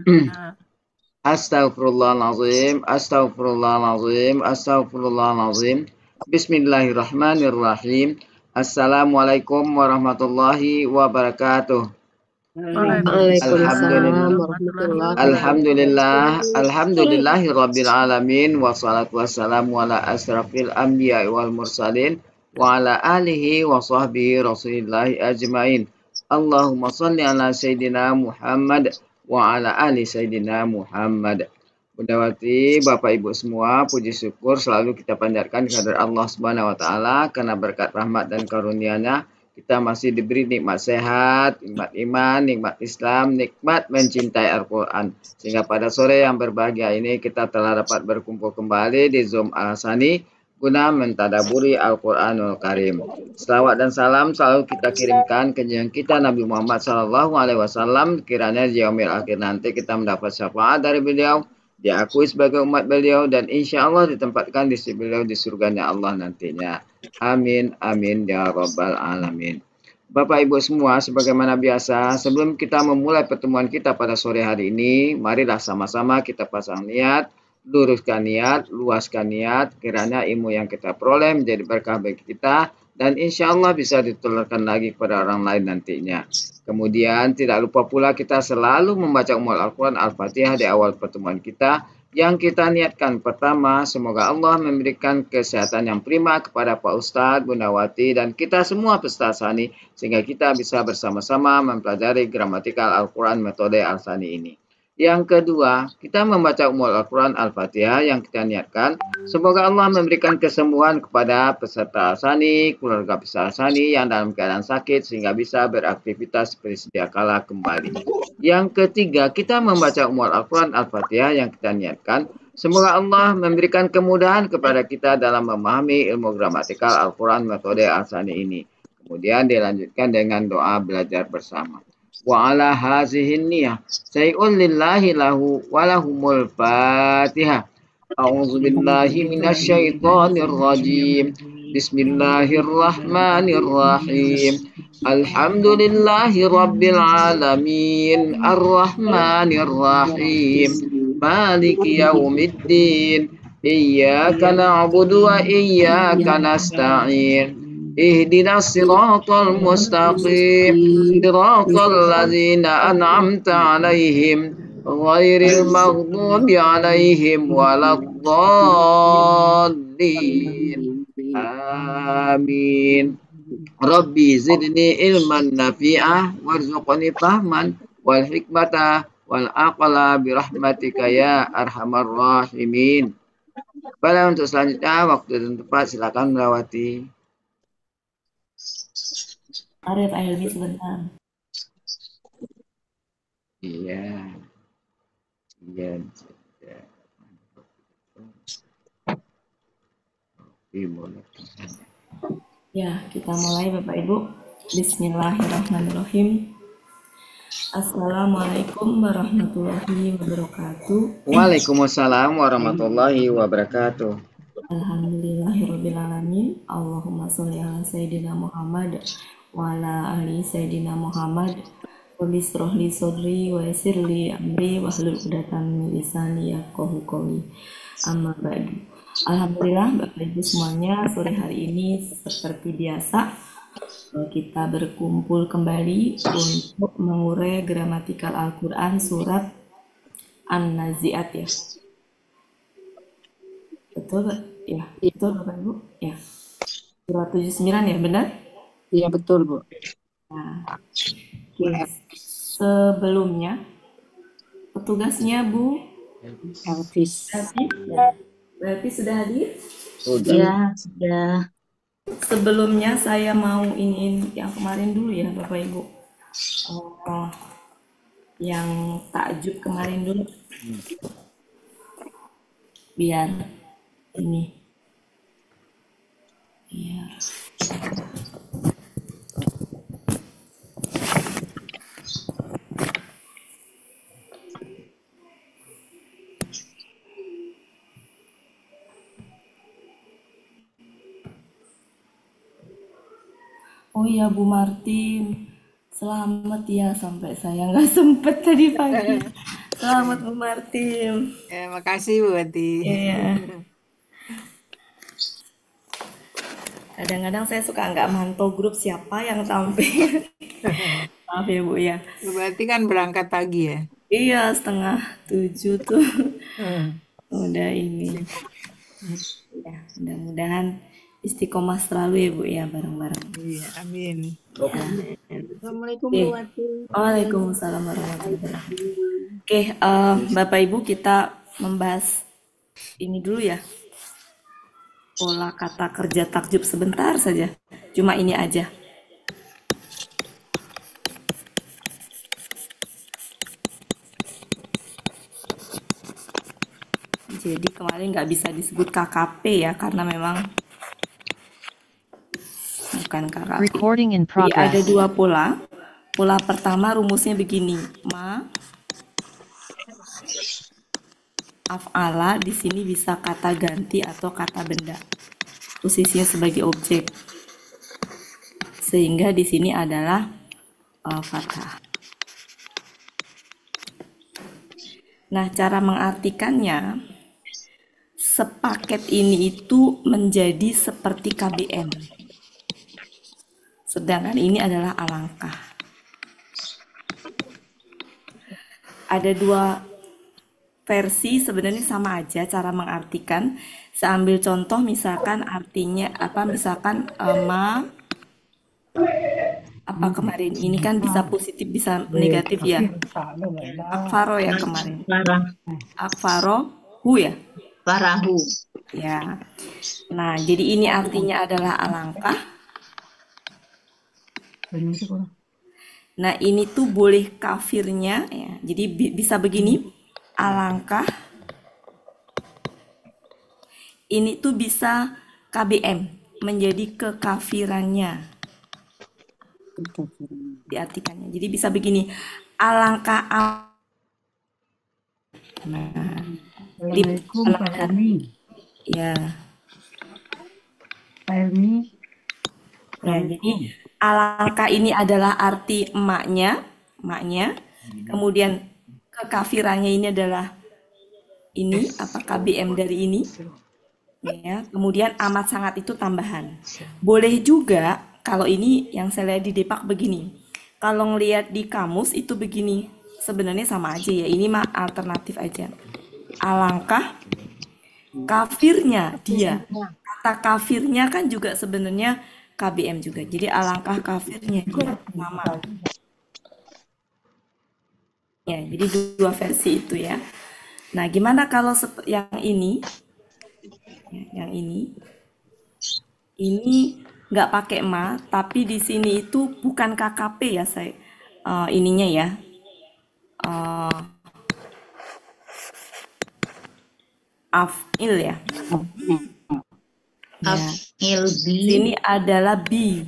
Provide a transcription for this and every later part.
Nah, Astaghfirullahaladzim, astaghfirullahaladzim, astaghfirullahaladzim. Bismillahirrahmanirrahim. Assalamualaikum warahmatullahi wabarakatuh. Waalaikumsalam Alhamdulillah, Waalaikumsalam warahmatullahi warahmatullahi wabarakatuh. Alhamdulillah, wabarakatuh. Alhamdulillahi rabbil alamin. Wassalatu wassalamu ala asrafil anbiya wal mursalin wa ala alihi wa sahbihi rasulillahi ajmain. Allahumma salli ala Sayyidina Muhammad wa ala ali Sayyidina Muhammad. Bundawati, Bapak Ibu semua, puji syukur selalu kita panjatkan kepada Allah Subhanahu wa taala karena berkat rahmat dan karunia-Nya kita masih diberi nikmat sehat, nikmat iman, nikmat Islam, nikmat mencintai Al-Quran. Sehingga pada sore yang berbahagia ini kita telah dapat berkumpul kembali di Zoom Al-Sani guna mentadaburi Al-Quranul Karim. Selawat dan salam selalu kita kirimkan ke junjungan kita Nabi Muhammad SAW. Kiranya di yaumil akhir nanti kita mendapat syafaat dari beliau, diakui sebagai umat beliau, dan insya Allah ditempatkan di sisi beliau di surganya Allah nantinya. Amin, amin, ya robbal alamin. Bapak Ibu semua, sebagaimana biasa, sebelum kita memulai pertemuan kita pada sore hari ini, marilah sama-sama kita pasang niat, luruskan niat, luaskan niat, kiranya ilmu yang kita peroleh menjadi berkah bagi kita, dan insya Allah bisa ditularkan lagi kepada orang lain nantinya. Kemudian tidak lupa pula kita selalu membaca Al-Quran Al-Fatihah di awal pertemuan kita, yang kita niatkan. Pertama, semoga Allah memberikan kesehatan yang prima kepada Pak Ustadz, Bunda Wati, dan kita semua peserta Sani, sehingga kita bisa bersama-sama mempelajari gramatikal Al-Quran metode Al-Sani ini. Yang kedua, kita membaca Al-Quran Al-Fatihah yang kita niatkan. Semoga Allah memberikan kesembuhan kepada peserta Sani, keluarga peserta Sani yang dalam keadaan sakit, sehingga bisa beraktivitas seperti sedia kala kembali. Yang ketiga, kita membaca Al-Quran Al-Fatihah yang kita niatkan. Semoga Allah memberikan kemudahan kepada kita dalam memahami ilmu gramatikal Al-Quran metode Al-Sani ini. Kemudian dilanjutkan dengan doa belajar bersama. Wa ala hazihin niyah say'un lillahi lahu walahumul fatihah. A'udzu billahi minasyaitonir rajim. Bismillahirrahmanirrahim. Alhamdulillahi rabbil alamin. Arrahmanir rahim. Maliki yaumiddin. Iyyaka na'budu wa iyyaka nasta'in. اهدنا الصراط المستقيم صراط الذين أنعمت عليهم غير المغضوب عليهم ولا الضالين آمين ربي زدني علما نافعا وارزقني فهما والحكمة والعقل برحمتك يا أرحم الراحمين. Pada untuk selanjutnya waktu dan tempat silakan melewati. Arif Ailmi sebentar. Iya. Iya. Ya, kita mulai Bapak Ibu. Bismillahirrahmanirrahim. Assalamualaikum warahmatullahi wabarakatuh. Waalaikumsalam warahmatullahi wabarakatuh. Alhamdulillahirrabbilalamin. Allahumma sholli ala Sayyidina Muhammad wa ala ali Sayyidina Muhammad. Rabbi shrah li sadri wa yassir li amri wahlul 'uqdatam min lisani yafqahu qawli. Amma ba'du. Alhamdulillah Bapak Ibu semuanya, sore hari ini seperti biasa kita berkumpul kembali untuk mengurai gramatikal Al-Quran surat An-Nazi'at ya. Betul ya? Betul Bapak Ibu? Ya. Surat 79 ya, benar? Iya betul Bu. Nah, sebelumnya petugasnya Bu Elvis. Berarti sudah hadir? Sudah. Ya sudah. Sebelumnya saya mau iniin yang kemarin dulu ya Bapak Ibu. Yang takjub kemarin dulu. Biar ini. Iya. Oh ya Bu Martin, selamat ya, sampai saya nggak sempet tadi pagi. Selamat Bu Martin. Makasih Bu Ati. Iya. Kadang-kadang saya suka nggak mantau grup siapa yang tampil. Maaf ya Bu ya. Berarti kan berangkat pagi ya? Iya, 6:30 tuh Hmm. udah ini. Ya, mudah-mudahan istiqomah selalu ya Bu ya, bareng-bareng. Iya, amin. Ya. Assalamualaikum Oke. Bu Wati. Waalaikumsalam warahmatullahi wabarakatuh. Oke, Bapak Ibu kita membahas ini dulu ya. Pola kata kerja takjub sebentar saja. Cuma ini aja. Jadi kemarin nggak bisa disebut KKP ya, karena memang bukan KKP. Recording in Jadi ada progress. dua pola. Pola pertama rumusnya begini. Af'ala di sini bisa kata ganti atau kata benda. Posisinya sebagai objek. Sehingga di sini adalah fathah. Nah, cara mengartikannya, sepaket ini itu menjadi seperti KBM. Sedangkan ini adalah alangkah. Ada dua versi sebenarnya sama aja cara mengartikan. Saya ambil contoh misalkan artinya apa, misalkan apa kemarin ini kan bisa positif bisa negatif ya. Akfaro ya kemarin. Akfaro hu ya. Farahu. Ya. Nah, jadi ini artinya adalah alangkah. Nah, ini tuh boleh kafirnya ya. Jadi bisa begini, alangkah. Ini tuh bisa KBM, menjadi kekafirannya. Diartikannya. Jadi bisa begini, alangkah Assalamualaikum Pak Helmi. ya. Pak Helmi. Ya, jadi alangkah ini adalah arti emaknya. Kemudian kekafirannya ini adalah ini apa KBM dari ini. Ya, kemudian amat sangat itu tambahan. Boleh juga kalau ini yang saya lihat di Depak begini. Kalau ngelihat di kamus itu begini. Sebenarnya sama aja ya. Ini mah alternatif aja. Alangkah kafirnya dia. Kata kafirnya kan juga sebenarnya KBM juga. Jadi alangkah kafirnya dia sama. Ya, jadi dua versi itu ya. Nah, gimana kalau yang ini? Yang ini. Ini nggak pakai ma, tapi di sini itu bukan KKP ya saya. Ininya ya. Af'il ya. Af'il bi. Ini adalah bi.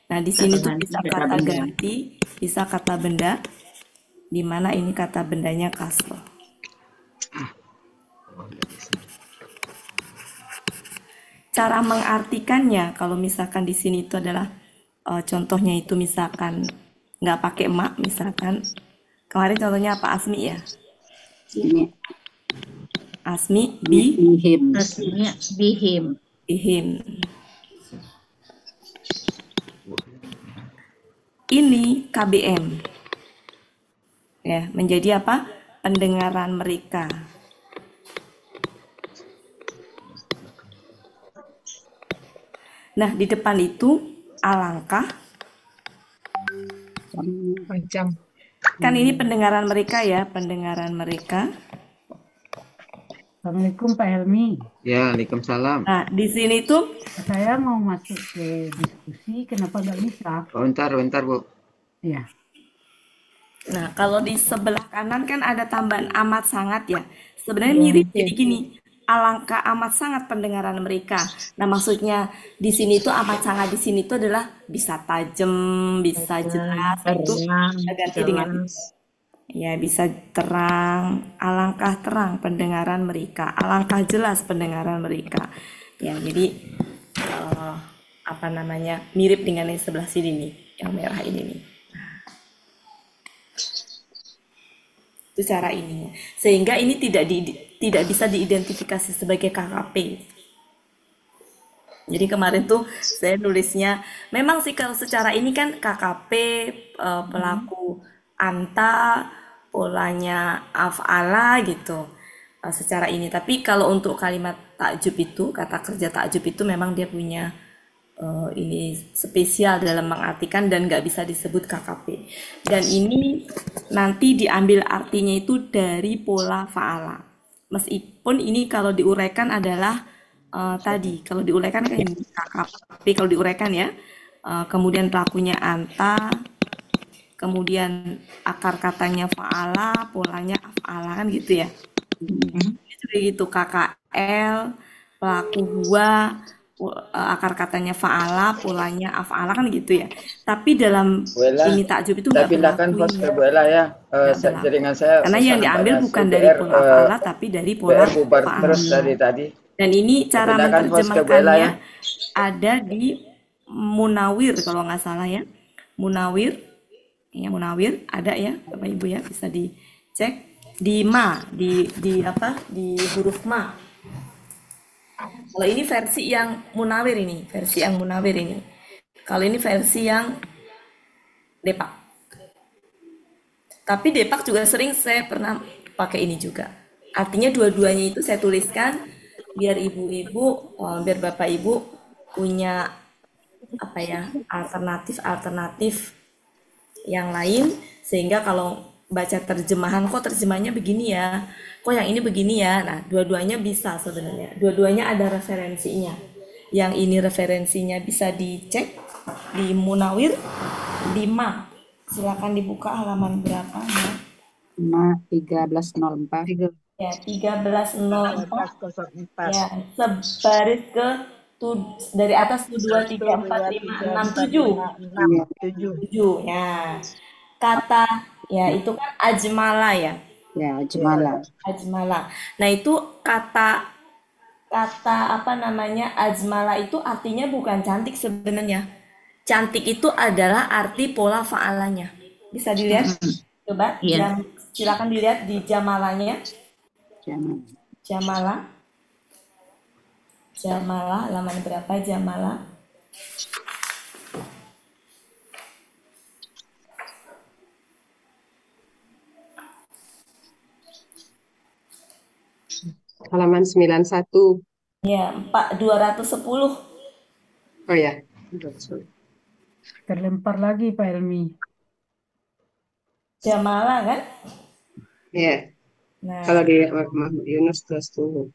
Nah, di sini tuh bisa kata ganti, bisa kata benda. Di mana ini kata bendanya kasroh. Cara mengartikannya, kalau misalkan di sini itu adalah contohnya itu misalkan nggak pakai mak, misalkan kemarin contohnya apa, Asmi ya? Asmi Bihim. Asminya bihim. bihim. Ini KBM. Ya, menjadi apa? Pendengaran mereka. Nah, di depan itu alangkah. Macam. Kan ini pendengaran mereka ya, pendengaran mereka. Assalamualaikum Pak Helmi. Ya, Waalaikumsalam. Nah, di sini tuh Saya mau masuk ke diskusi, kenapa nggak bisa? Oh, bentar Bu. Ya. Nah, kalau di sebelah kanan kan ada tambahan amat sangat ya. Sebenarnya mirip, jadi gini, alangkah amat sangat pendengaran mereka. Nah, maksudnya di sini tuh amat sangat di sini tuh adalah bisa tajam, bisa jelas, itu ganti dengan ya bisa terang, alangkah terang pendengaran mereka, alangkah jelas pendengaran mereka. Ya, jadi apa namanya, mirip dengan yang sebelah sini nih, yang merah ini nih. Itu cara ininya. Sehingga ini tidak bisa diidentifikasi sebagai KKP. Jadi kemarin tuh saya nulisnya, memang sih kalau secara ini kan KKP, pelaku anta, polanya af'ala gitu. Secara ini. Tapi kalau untuk kalimat takjub itu, kata kerja takjub itu memang dia punya ini spesial dalam mengartikan dan nggak bisa disebut KKP. Dan ini nanti diambil artinya itu dari pola fa'ala. Meskipun ini kalau diuraikan adalah tadi, kalau diuraikan kayak ini KKP, kalau diuraikan ya, kemudian pelakunya anta, kemudian akar katanya fa'ala, polanya af'ala kan gitu ya. Itu kayak gitu KKL, pelaku huwa, akar katanya fa'ala, polanya af'ala kan gitu ya. Tapi dalam Bu Ella, ini takjub itu saya nggak pindahkan berlaku host ini ke ya, Bu Ella ya. nggak berlaku. Jaringan saya Karena susah yang diambil nampaknya. bukan Si dari BR, pola af'ala tapi dari pola BR bubar terus fa'ala. dari tadi. Dan ini Saya cara pindahkan host ke Bu Ella ya. menerjemahkannya ada di Munawir kalau nggak salah ya. Munawir, ya Munawir ada ya, Bapak Ibu ya, bisa dicek di ma, di apa? Di huruf ma. Kalau ini versi yang Munawir ini, versi yang Munawir ini. Kalau ini versi yang Depak. Tapi Depak juga sering saya pernah pakai ini juga. Artinya dua-duanya itu saya tuliskan biar ibu-ibu, biar bapak ibu punya apa ya, alternatif yang lain, sehingga kalau baca terjemahan kok terjemahnya begini ya, kok yang ini begini ya. Nah, dua-duanya bisa sebenarnya. Dua-duanya ada referensinya. Yang ini referensinya bisa dicek di Munawir 5. Silakan dibuka halaman berapa ya? 1304. Ya, 1304 1304. ya, sebaris ke dari atas tuh 2 3 4 5 6 7 7 ya. Kata ya itu kan ajmala ya. Ya, Jemala. Ajmala. Nah, itu kata apa namanya? Ajmala itu artinya bukan cantik sebenarnya. Cantik itu adalah arti pola fa'alanya. Bisa dilihat? Coba Iya. silakan dilihat di jamalanya. Jemala. Jamala. Jamala, halaman berapa Jamala? Halaman 91. Ya, 210. Oh ya. Terlempar lagi Pak Elmi. Jamala kan? Iya. Nah, Kalau di Muhammad Yunus 20.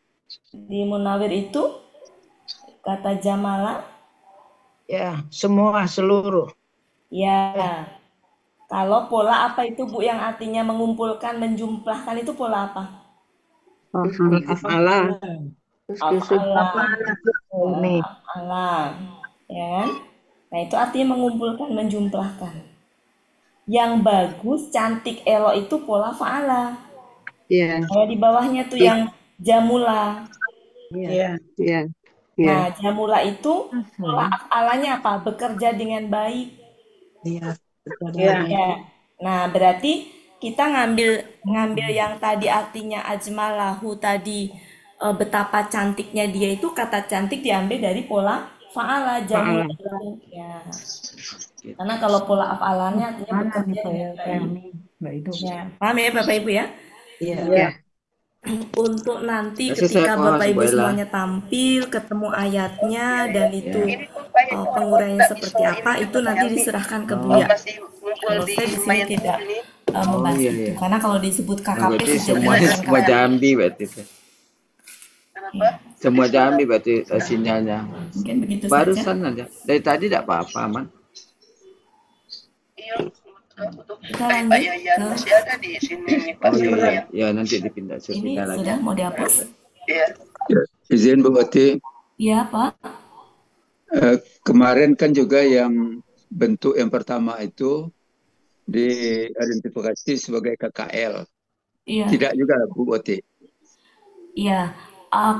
di Munawir itu kata Jamala Ya, semua seluruh. ya. Kalau pola apa itu Bu yang artinya mengumpulkan, menjumlahkan itu pola apa? Afala. Af'ala. Ini Af'ala. Ya kan? Nah, itu artinya mengumpulkan, menjumlahkan. Yang bagus, cantik, elok itu pola fa'ala. Iya. Kayak di bawahnya tuh yang jamula. ya. Iya. Nah, jamula itu pola af'alanya apa? Bekerja dengan baik. Ya. Ya. Nah, berarti kita ngambil yang tadi artinya ajmalahu tadi, betapa cantiknya dia itu, kata cantik diambil dari pola fa'ala jamula. Ya. Karena kalau pola af'alanya artinya Mana bekerja nih Pak dengan baik. Elmi? Mbak itu. Ya, paham ya Bapak Ibu ya? Iya. Untuk nanti Saya ketika paham, Bapak Ibu Bu Ella. semuanya tampil, ketemu ayatnya dan itu penguraiannya seperti apa, itu nanti diserahkan ke Buya. Kalau saya di sini tidak membahas iya, itu, iya. karena kalau disebut Nah, KKP berarti sejauh ini semua bukan semua KKP. Jambi berarti itu. Ya, Semua Jambi berarti sinyalnya. mungkin begitu saja. Barusan aja. Dari tadi tidak apa-apa, aman. Kita lanjut ke Oh iya, ya nanti dipindah ini pindah lagi. sudah mau dihapus? Ya, izin Bu Oti, Iya Pak. kemarin kan juga yang bentuk yang pertama itu diidentifikasi sebagai KKL. Iya. Tidak juga Bu Oti. Iya.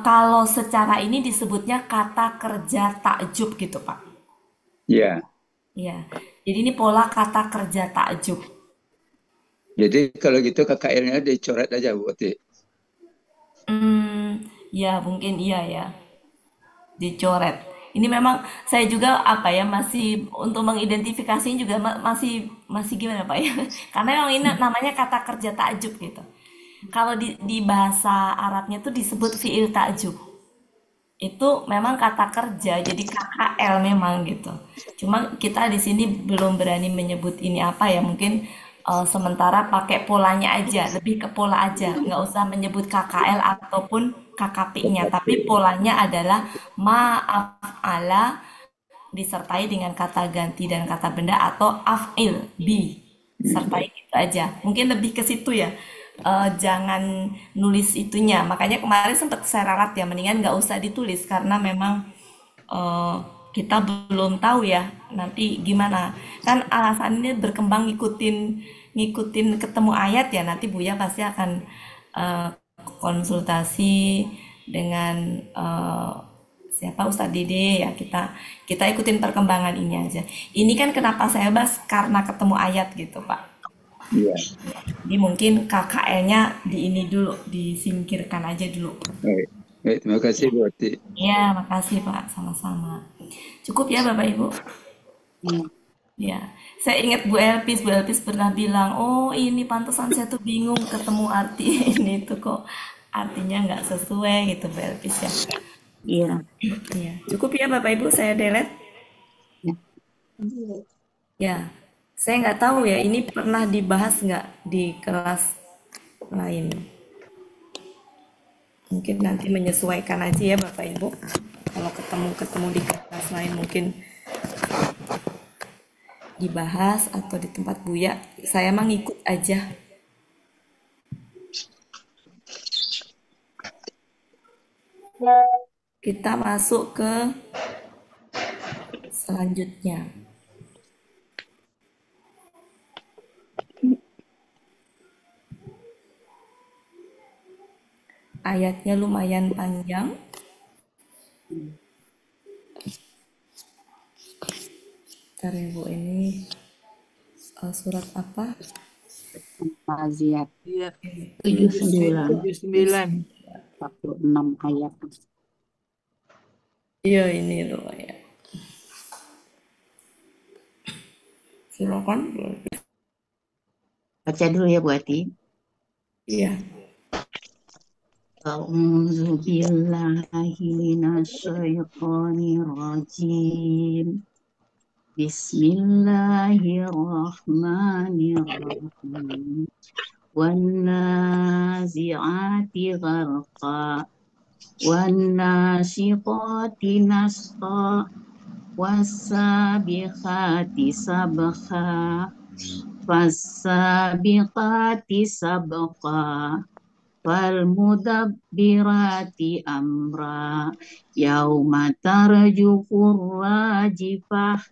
Kalau secara ini disebutnya kata kerja takjub gitu Pak. Ya, Iya. Jadi ini pola kata kerja takjub. Jadi kalau gitu KKL-nya dicoret aja Bu Ati. Ya mungkin iya ya, dicoret. Ini memang saya juga apa ya masih untuk mengidentifikasinya juga masih masih gimana Pak ya? Karena memang ini namanya kata kerja takjub gitu. Kalau di bahasa Arabnya tuh disebut fiil takjub. Itu memang kata kerja, jadi KKL memang gitu. Cuma kita di sini belum berani menyebut ini apa ya, mungkin sementara pakai polanya aja, lebih ke pola aja, nggak usah menyebut KKL ataupun KKP-nya, tapi polanya adalah ma'af'ala disertai dengan kata ganti dan kata benda atau af'il, bi, sertai gitu aja. Mungkin lebih ke situ ya. Jangan nulis itunya. Makanya kemarin sempat saya ralat ya, mendingan nggak usah ditulis karena memang eh, kita belum tahu ya nanti gimana. Kan alasan ini berkembang ngikutin ngikutin ketemu ayat ya. Nanti Buya pasti akan eh, konsultasi dengan siapa Ustadz Dede ya, kita kita ikutin perkembangan ini aja. Ini kan kenapa saya bahas karena ketemu ayat gitu Pak. Iya. Jadi mungkin KKL-nya di ini dulu, disingkirkan aja dulu. Baik. Baik, terima kasih Bu Ati. Ya, makasih Pak, sama-sama. Cukup ya Bapak Ibu? Iya. Ya, saya ingat Bu Elpis pernah bilang, oh ini pantesan saya tuh bingung ketemu arti ini tuh kok artinya nggak sesuai gitu Bu Elpis ya. Iya. Iya, cukup ya Bapak Ibu, saya delete. Ya. Ya, saya nggak tahu ya, ini pernah dibahas nggak di kelas lain. Mungkin nanti menyesuaikan aja ya Bapak Ibu. Kalau ketemu di kelas lain mungkin dibahas atau di tempat Buya. Saya mah ngikut aja. Kita masuk ke selanjutnya. Ayatnya lumayan panjang. Bentar ya Bu, ini surat apa? Al-Faziyat Iya. 79 79. 46 ayat. Iya ini loh ya. Silakan. Baca dulu ya Bu Ati. Iya. A'udzu billahi minasyaitonir rajim. Bismillahirrahmanirrahim. Wan nazi'ati gharqa wan nashiqati nasqa was-sabiqati sabqa fas-sabiqati sabqa falmudabbirati amra yauma tarjufur rajifah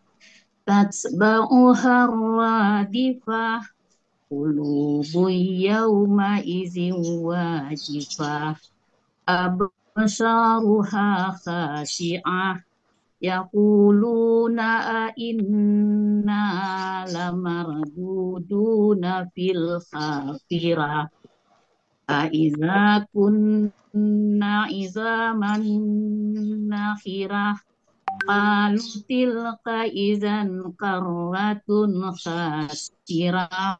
tatsba'uha radifah qulubu yauma izin wajifah absaruha khashi'ah yaquluna a inna lamarduduna fil khafirah aiza kunna izaman nakhirah qalu tilka izan karratun khasirah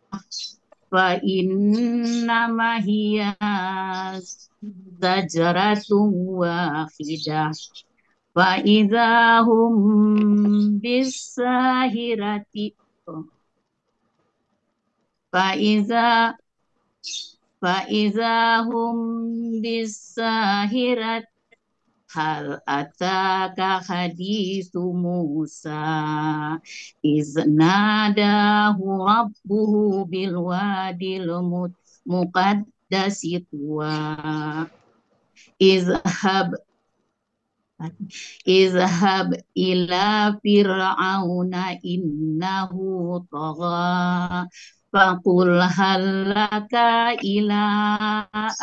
fa innama hiya zajratun wahidah fa idahum bisahirati fa idahum bisahirat hal ataka hadithu Musa iznadahu rabbuhu bilwadil muqaddasi tuwa izhab ila fir'auna innahu tagha faqul halaka ila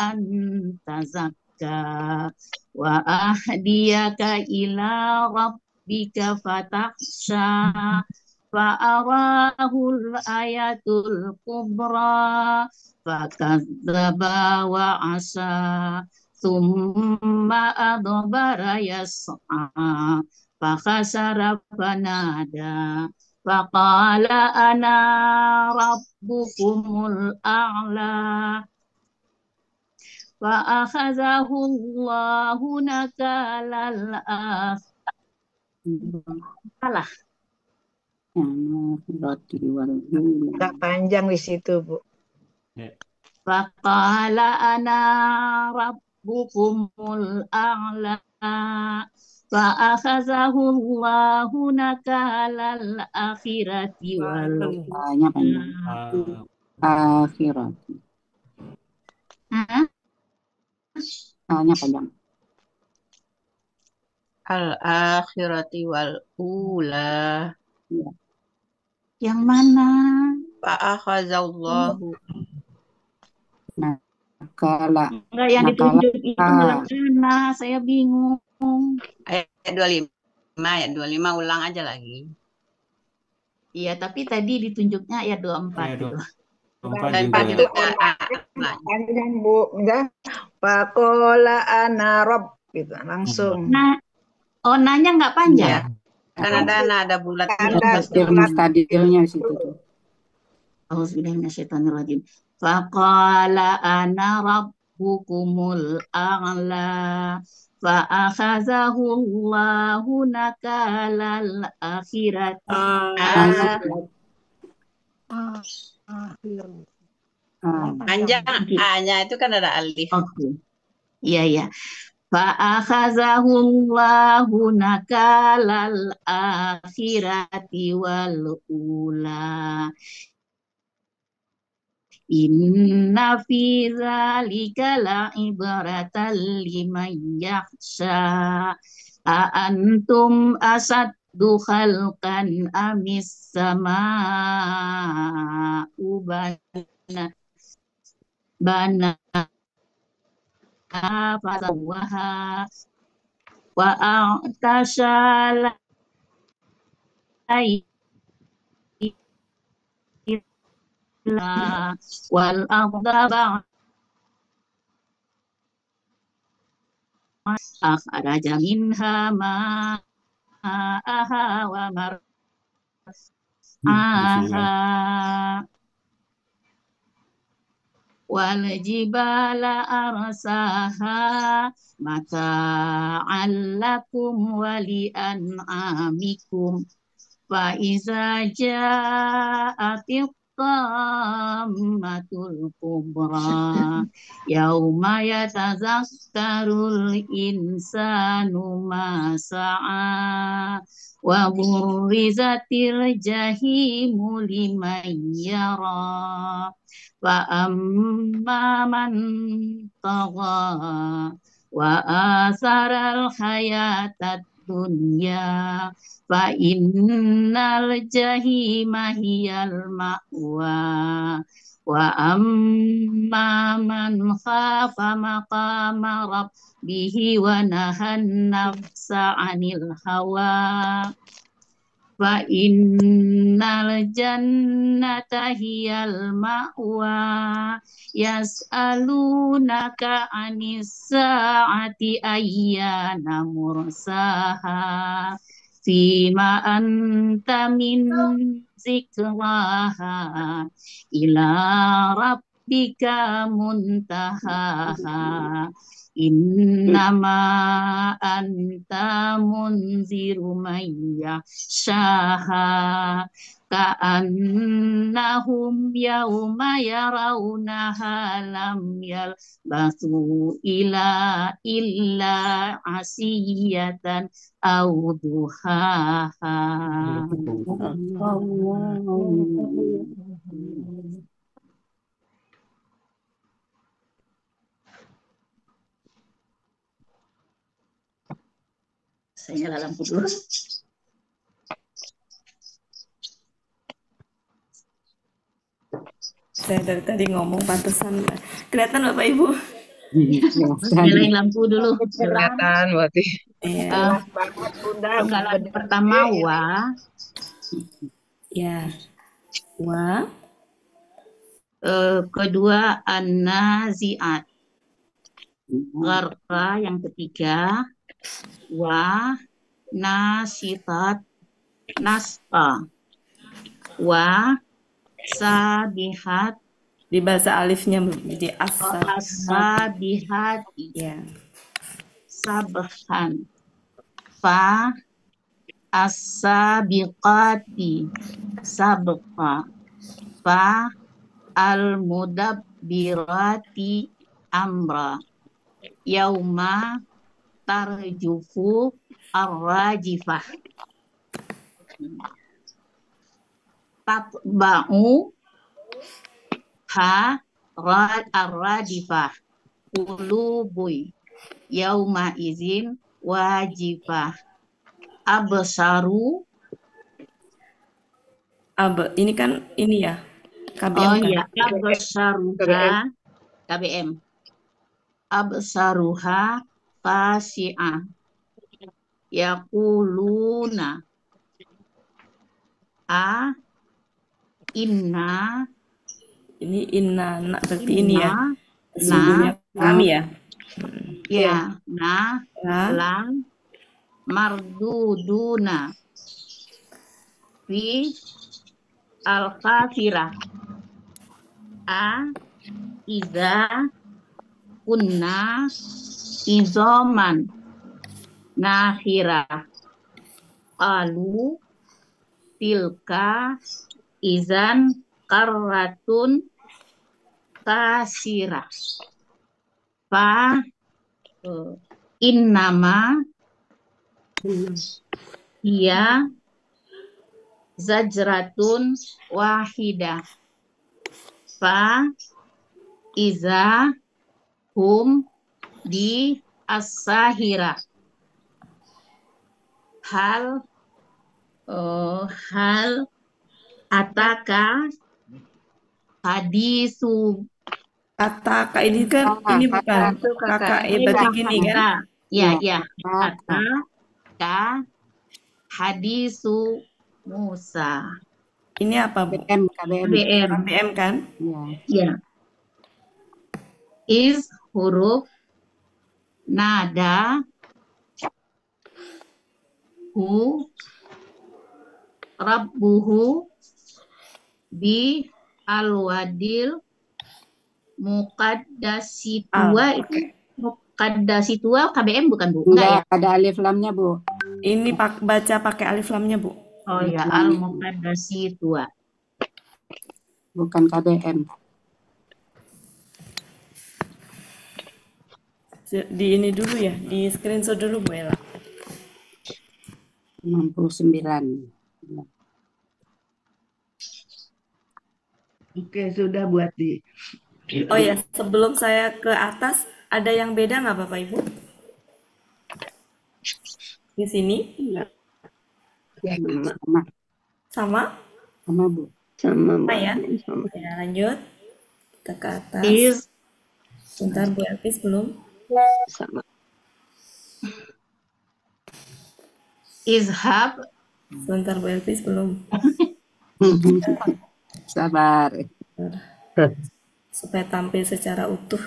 an tazakka wa ahdiyaka ila rabbika fatakhsha fa'arahul ayatul kubra fakadzaba wa asa thumma adbara yas'a fakhasara fanada faqala ana rabbukumul a'la fa'akhazahu Allahu nakalal akhirah Agak panjang di situ, Bu. faqala ana rabbukumul a'la fa'akhazahu Allahu nakalal akhirati wal akhirati. Panjang. Al-akhirati wal ula. Ya. Yang mana? Fa'akhazallahu. Nakala. Enggak, yang ditunjuk itu mana? Saya bingung. Ayat 25. Ayat 25 ulang aja lagi. Iya, tapi tadi ditunjuknya ayat 24 gitu. Dan itu Panjang, Bu. Enggak. Faqala ana rabb gitu langsung. Nah, nanya nggak panjang. Kan ada nada bulat. Mustadilnya di situ tuh. Auzubillahi minasyaitonirrajim. Faqala ana rabbukumul a'la fa'akhazahu Allahu nakalal akhirati. Panjang A-nya itu kan ada alif. Oke. Iya, iya. Fa'akhazahu Allahu nakalal akhirati wal ula. Inna fi dzalika la'ibratan liman yakhsha. Antum asaddu khalqan amis sama'u bana fasawaha wa a'tasha wal arda akhraja minha ma'aha wa mar'aha wal jibala arsaha mata'an lakum wa li an'amikum fa iza ja'atit tammatul kubra yauma yatazakkarul insanu ma sa'a wa burrizatil jahimu liman yara wa amma man tagha wa asaral hayatad dunya fa innal jahima hiyal ma'wa wa amma man khafa maqama rabbihi wa nahan nafsa 'anil hawa fa innal jannata hiyal ma'wa yas'alunaka 'anis sa'ati ayyana mursaha fima anta min zikraha ila rabbika muntahaha innama anta munziru man yakhshaha ka'annahum yawma yarawnaha lam yalbathu illa asiyatan aw duhaha. Saya nyala lampu dulu. Saya dari tadi ngomong pantesan kelihatan Bapak Ibu. Nyalain lampu dulu. Kelihatan berarti. Iya. Penggalan pertama wa. Ya. Wa. Kedua an-nazi'at. Gharqa yang ketiga. Wa nasitat nasqa. Wa sabihat Dibaca alifnya jadi as-sabihati. Ya. Sabhan. Fa as-sabiqati sabqa. Fa al-mudabbirati amra. Yauma tarjufu ar-rajifah. Tatba'u ha ar-rajifah. Qulubuy yauma izin wajifah. Absaru. Ini kan ini ya. KBM Oh kan? ya, absaruha KBM. Absaruha khasi'ah. Yaquluna inna. Ini inna berarti ini ya. Inna Sesungguhnya kami ya. ya La. la marduduna fi al-khafirah. Iza kunna izoman nakhirah. Qalu tilka izan karratun kasirah. Fa innama iya zajratun wahidah. Fa iza hum di as-sahirah. Hal ataka hadisu. Ataka ini kan ini bukan kakak berarti gini kan? Ya. Ataka hadisu Musa. Ini apa, Bu? KBM kan? Ya. Is huruf nada hu rabbuhu bi alwadil muqaddasitua. Itu muqaddasitua KBM bukan, Bu? Enggak, ada alif lamnya, Bu. Ini baca pakai alif lamnya, Bu. Oh ya, al muqaddasitua. Bukan KBM. Di ini dulu ya, di screenshot dulu, Bu Ella. 69. Oke, sudah buat di. Oh ya, sebelum saya ke atas, ada yang beda nggak Bapak Ibu? Di sini? Sama? Sama, Bu. Sama, ya? Sama. Ya, lanjut. Kita ke atas. Sebentar, Bu Elvis belum. Sama. Izhab. Sebentar, Bu Elvis belum. Sabar. Supaya tampil secara utuh.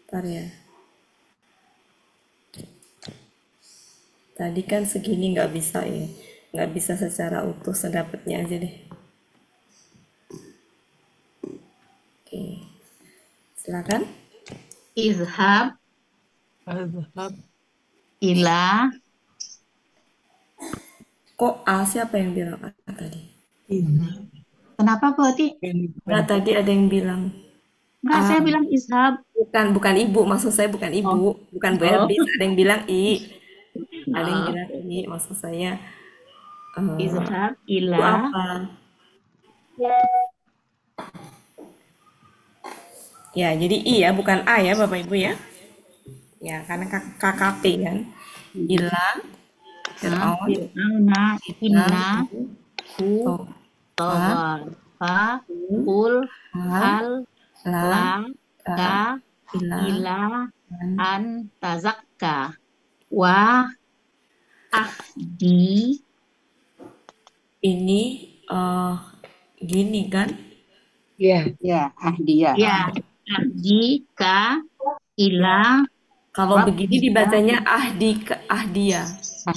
Bentar ya. Tadi kan segini nggak bisa ya. Nggak bisa secara utuh, sedapatnya aja deh. Oke. Silakan. Izhab ila. Kok A siapa yang bilang A tadi? Kenapa berarti? Enggak, tadi ada yang bilang. Enggak, saya bilang izhab. Bukan ibu, maksud saya bukan ibu, bukan Bu Elvis. Ada yang bilang I. Ada yang bilang I, maksud saya. Izhab Itu ila. apa? Ya, jadi I ya, bukan A ya Bapak Ibu ya. Ya, karena KKP kan. Ila. Fir'aun. Inna. Hu. Toba. Fa. Kul. Hal. La. Ka. Ila. An. Tazakka. Wa. Ahdi. Ini eh gini kan? Ya. Ya, dia. Ya, jika ila Kalau begini rabbika. dibacanya ahdia.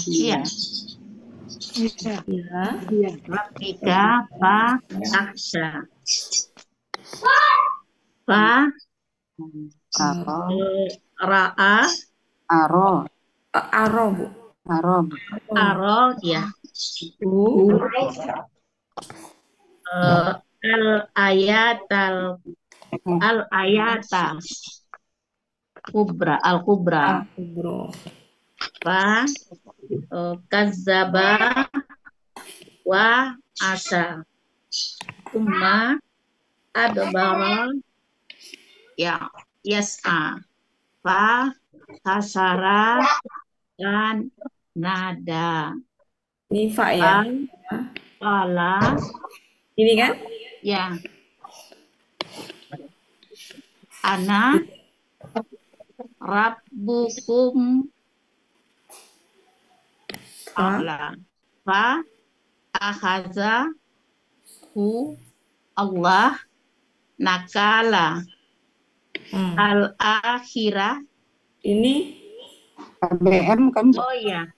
Iya, Ya. rabbika fa taksha. Fa Aro, ra'a aro, Aro, Bu. aro. aro ya. U. Al ayatal al ayata kubra al kubra Bro. fa kazzaba wa asa umma adbara ya yas'a fa kasara dan nada Ini fa ya. pala Ini kan? ya ana rabbukum a'la fa akhaza hu Allah nakala al akhirah. Ini KBM kan, Bu? Oh ya,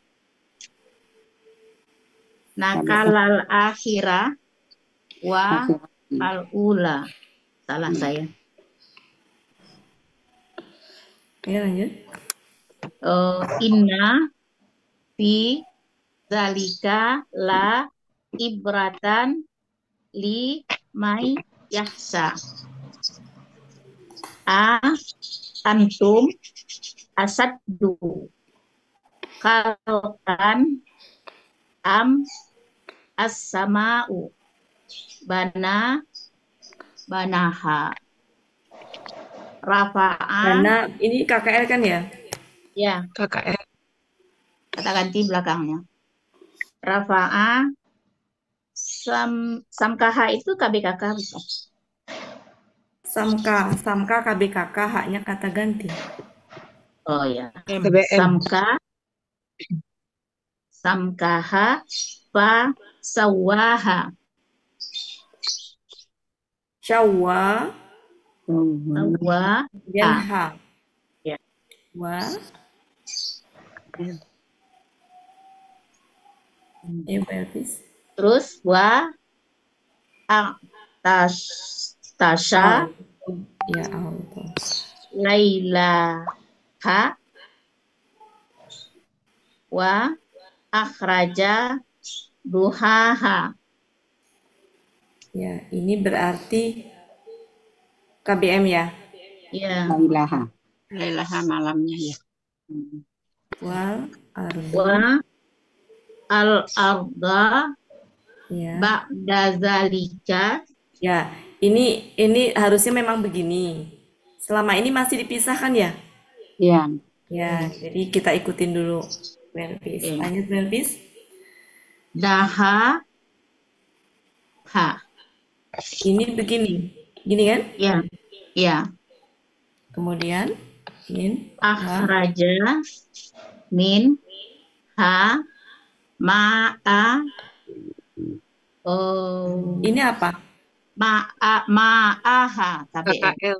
nakalal akhirah wa al ula. Salah saya. ya lanjut. Inna fi zalika la ibratan li may yahsa. Antum asaddu khalqan am as-sama'u banaha rafa'a. Karena ini KKL kan ya? Ya, KKL. kata ganti belakangnya. Rafa'a samkaha itu KBKK bukan? Samka KBKK haknya kata ganti. Oh ya. KBM. Samkaha fa sawaha. Syawwa Sawa dan ha. Ya. Wa. Ya, Belkis. Terus wa tasha Ya, Allah. Laila ha wa akhraja duhaha. Ya, ini berarti KBM ya. Ya. Lailaha. Lailaha malamnya ya. Wal ardu. Wa al arda Ya. ba'da zalika. Ya, ini harusnya memang begini. Selama ini masih dipisahkan ya? Ya. Ya, jadi kita ikutin dulu. Belkis. Lanjut, Belkis. Daha ha. Ini begini. Gini kan? Ya. Ya. Kemudian min Akhraja min ha ma'a. Ini apa? Ma'aha KBM. KKL.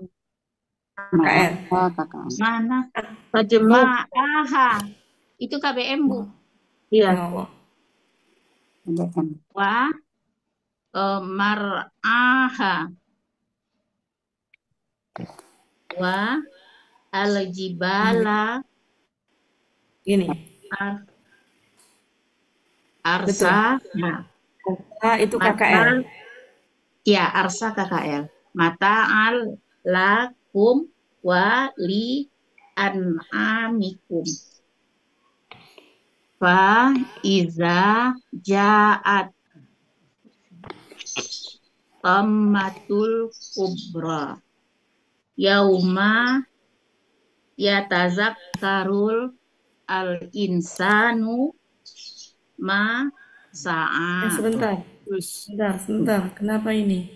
KKL. Mana? Majemuk. Ma'aha. Itu KBM, Bu. Iya. Oh. KBM. Wa mar'aha. Wa al-jibala Gini. arsa. Nah, Itu KKL. Ya, arsa KKL. Mata'al lakum wa li an'amikum. Fa iza ja'at tammatul kubra yauma yatazakkarul al insanu ma sa'a. Sebentar. Kenapa ini?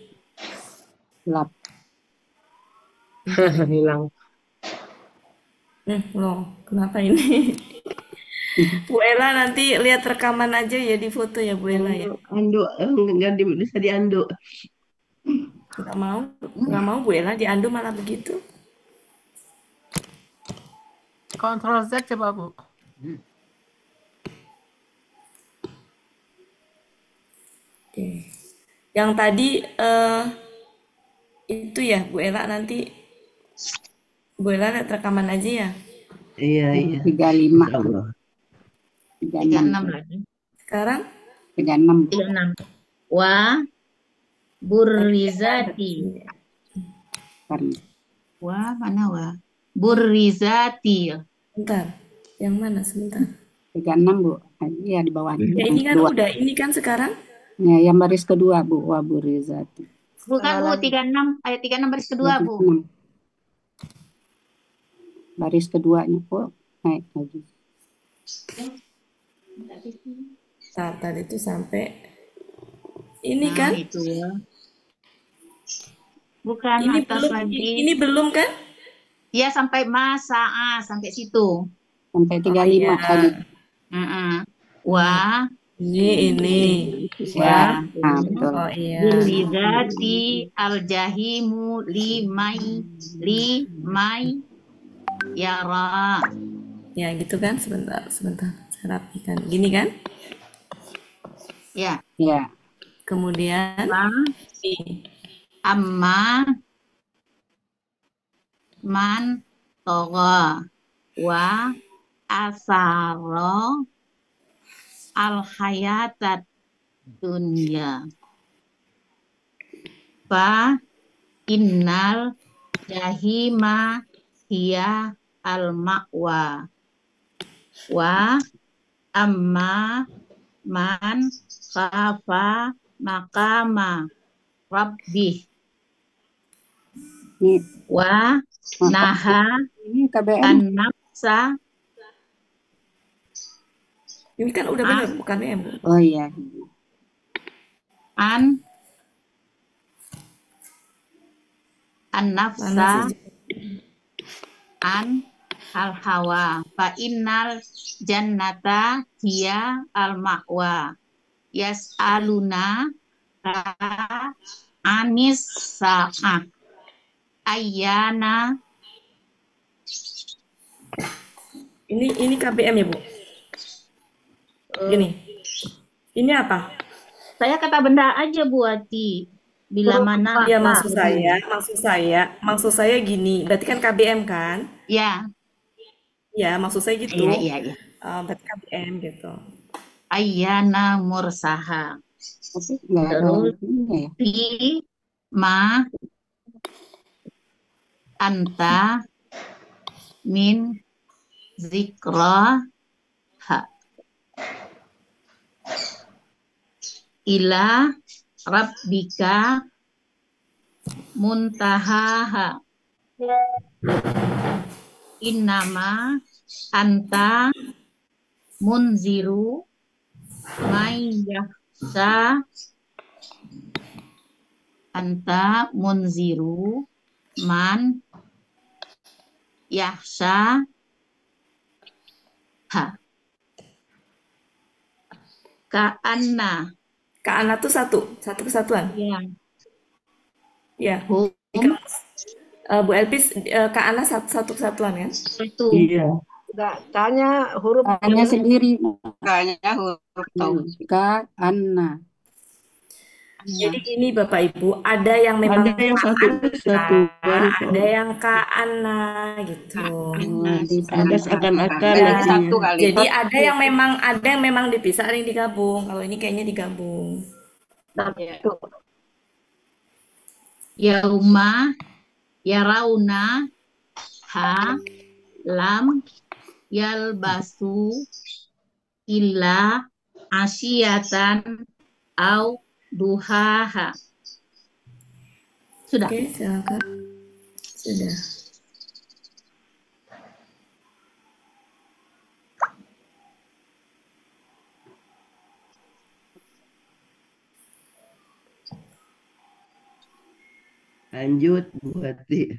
Lap. Hilang. Loh, kenapa ini? Bu Ella nanti lihat rekaman aja ya di foto ya Bu Ella ya. Ando, nggak bisa diando. Nggak mau Bu Ella diandu malah begitu. Kontrol Z coba Bu. Oke. Yang tadi itu ya Bu Ella nanti Bu Ella lihat rekaman aja ya. Iya, iya. 35, Insya Allah. 36 lagi. Sekarang 36. 36. Wa burrizati. Wa mana wa? Burrizati. Bentar. Yang mana sebentar? 36 Bu. Iya di bawahnya. Ya ini kan udah, ini kan sekarang. Ya, yang baris kedua Bu, wa burizati. Bukan Bu, 36 ayat 36 baris kedua Bu. 36. Baris keduanya kok naik lagi. Tadi itu sampai ini kan? Itu ya. Bukan Ini atas belum, lagi. ini belum kan? Ya sampai masa sampai situ. Sampai 35 iya. tadi. Wa Ini. Ya, betul. Oh iya. Burizati al-jahimu limai yara. Ya gitu kan, sebentar. Saya rapikan. Gini kan? Ya. Ya. Kemudian amma man toga wa asaro al hayatat dunya fa innal jahima hiya al ma'wa wa amma man khafa maqama rabbih Ini wa naha ini KBM. an-nafsa. ini kan udah benar bukan M. Oh iya. An-nafsa an al-hawa fa innal jannata hiya al-ma'wa yas'aluna anis sa'ah ayyana. Ini KBM ya Bu? Ini apa? Saya kata benda aja Bu Ati. Bila mana? Ya maksud saya gini. Berarti kan KBM kan? Ya. Ya maksud saya gitu. Iya. Berarti KBM gitu. Ayyana mursaha. Terus fi ma anta min zikra ila rabbika muntahaha innama anta munziru may yakhsha anta munziru man yakhsha Ka'anna tuh satu kesatuan. Iya. Ya. Bu Elpis, Ka'anna satu kesatuan kan? Satu. Iya. Kanya huruf Kanya sendiri. Kanya huruf tau. Ka'anna. Jadi gini Bapak Ibu, ada yang memang Ada yang satu ada yang Ka'anna gitu. Ada seakan-akan. Satu kali. Jadi ada yang memang dipisah, ada yang digabung. Kalau ini kayaknya digabung. Yauma yarauna ha lam yalbasu illa asyiyatan au duhaha. Sudah. Oke, silakan. Sudah. Lanjut Bu Ati.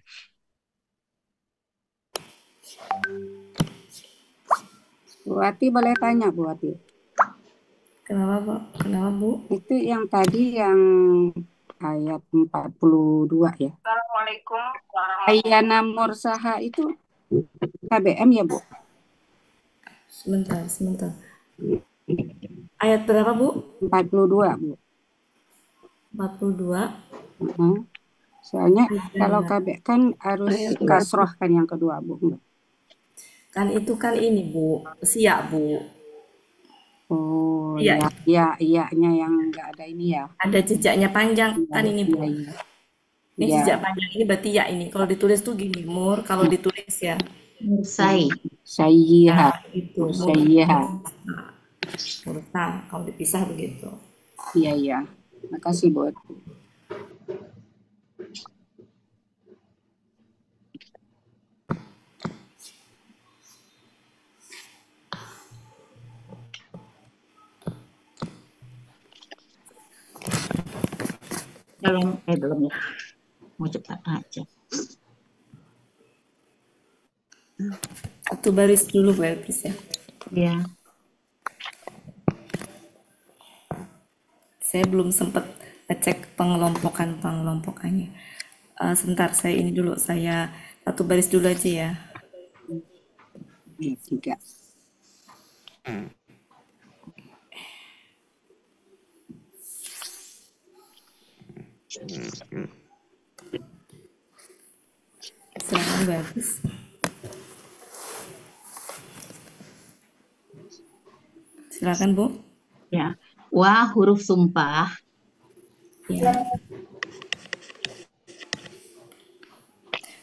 Bu Ati boleh tanya, Bu Ati. Kenapa, Pak? Kenapa, Bu? Itu yang tadi yang ayat 42 ya. Assalamualaikum Ayyana mursaha itu KBM ya, Bu? Sebentar. Ayat berapa, Bu? 42, Bu. 42. Soalnya kalau Ayyana. KB kan harus kasroh kan yang kedua, Bu. Kan itu kan ini, Bu. Siak, Bu. Oh, Iya. iya-nya yang enggak ada ini ya. Ada jejaknya panjang kan ini, Bu. Iya. Ini Iya. jejak panjang ini berarti ya ini. Kalau ditulis tuh gini, Mur. Kalau ditulis ya. Mursai. Sayyiha. Itu. Sayyiha. Murta. Kalau dipisah begitu. Iya. Makasih, Bu. Belum ya. Mau cepat aja. Satu baris dulu, Bu Elpis ya. Ya. Saya belum sempat ngecek pengelompokannya. Sebentar, saya ini dulu. Saya satu baris dulu aja ya. 3. Silakan, Bu Elpis. Silakan, Bu. Ya. Wa huruf sumpah. Ya.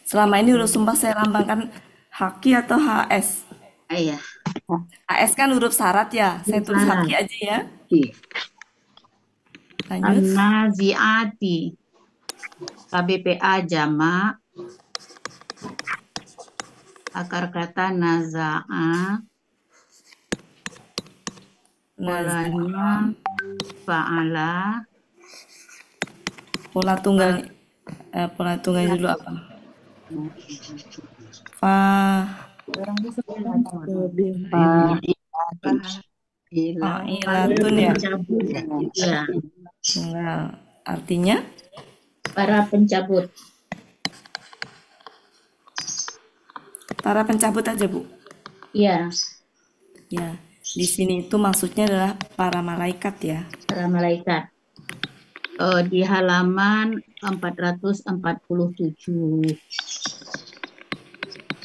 Selama ini huruf sumpah saya lambangkan haki atau HS? Iya. HS kan huruf syarat ya. Saya tulis Syarat. haki aja ya. Lanjut. An-naziati. KBPA jamak. Akar kata naza'a. Polanya fa'ala. Pola tunggalnya dulu apa? Fa'ilatun ya. Ya. Nah, artinya Para pencabut. para pencabut aja, Bu. Ya. Ya, di sini itu maksudnya adalah para malaikat ya. Para malaikat. Di halaman 447.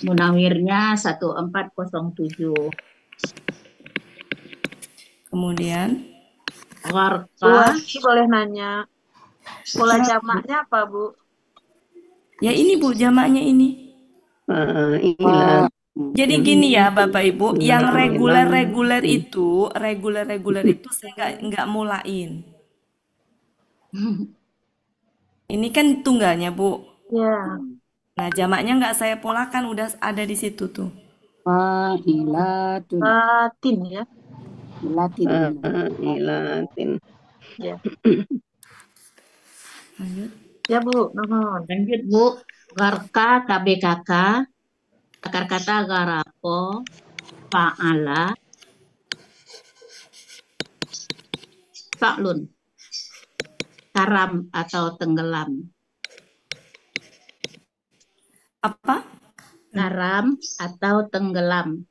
Munawirnya 1407. Kemudian Gharqa. Boleh nanya, pola jamaknya apa, Bu? ya ini, Bu, jamaknya ini. Jadi gini ya Bapak Ibu, yang reguler itu saya nggak mulain. Ini kan tunggalnya, Bu. Ya. Nah, jamaknya nggak saya polakan, udah ada di situ tuh. Fa'ilatun. Latin ya. Latin. Ya. Lanjut. Ya, Bu. Mohon. Lanjut, Bu. Gharqa KBKK. Akar kata garako. Fa'ala. Fa'lun. Karam atau tenggelam. Apa? Karam atau tenggelam.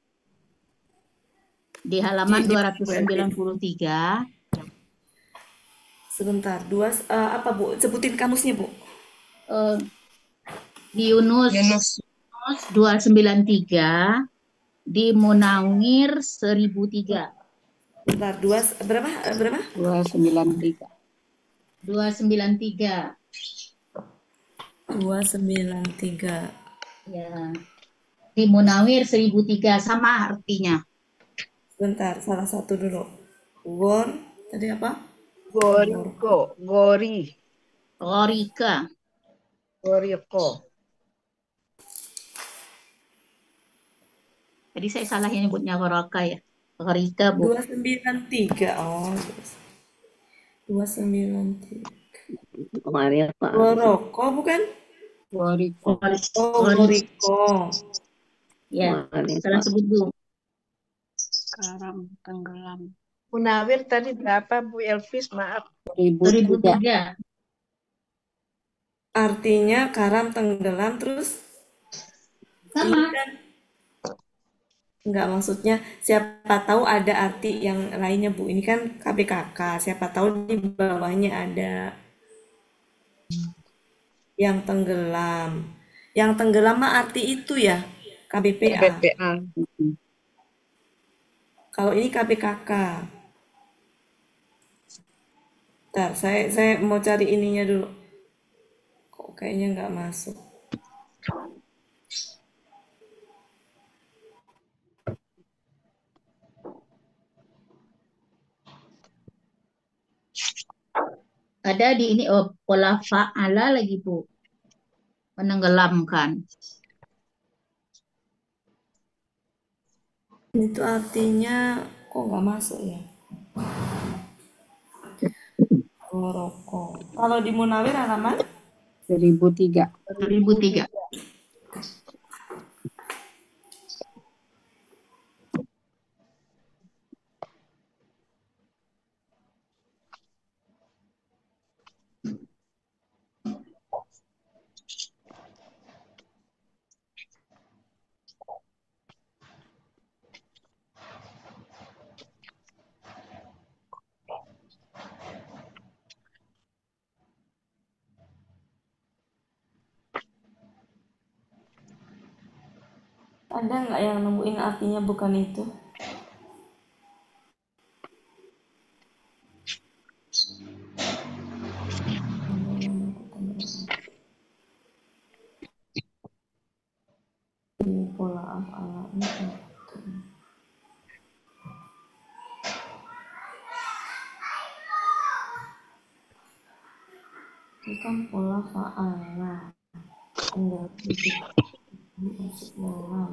Di halaman 293. Sebentar, apa Bu? Sebutin kamusnya, Bu. Di Yunus 293. Di Munawir 1003. Bentar, berapa? 293. 293. 293. Ya. Di Munawir 1003 sama artinya. Sebentar, salah satu dulu. Tadi apa? Goriko. Gorika. Tadi saya salah ya nyebutnya Goraka ya. Gorika, Bu. 293. Oh, 293. Kemarin Pak. Goroko bukan? Goriko. Oh, Goriko. Ya, salah sebut, Bu. Karam tenggelam. Munawir tadi berapa Bu Elvis? Maaf. 1003. 2003. Artinya karam tenggelam terus ini Sama. kan enggak, maksudnya siapa tahu ada arti yang lainnya Bu. Ini kan KBKK, siapa tahu di bawahnya ada yang tenggelam. Yang tenggelam mah arti itu ya, KBPA. KBPA. Kalau ini KBKK. Bentar, saya mau cari ininya dulu. Kok kayaknya nggak masuk. Ada di ini pola fa'ala lagi Bu. Menenggelamkan. Itu artinya kok nggak masuk ya? Rokok. Kalau di Munawir halaman 1003. 2003. ada nggak yang nemuin artinya bukan itu? Ini pola af'ala ini. Ini kan pola fa'ala. Tinggal titik masuk dalam.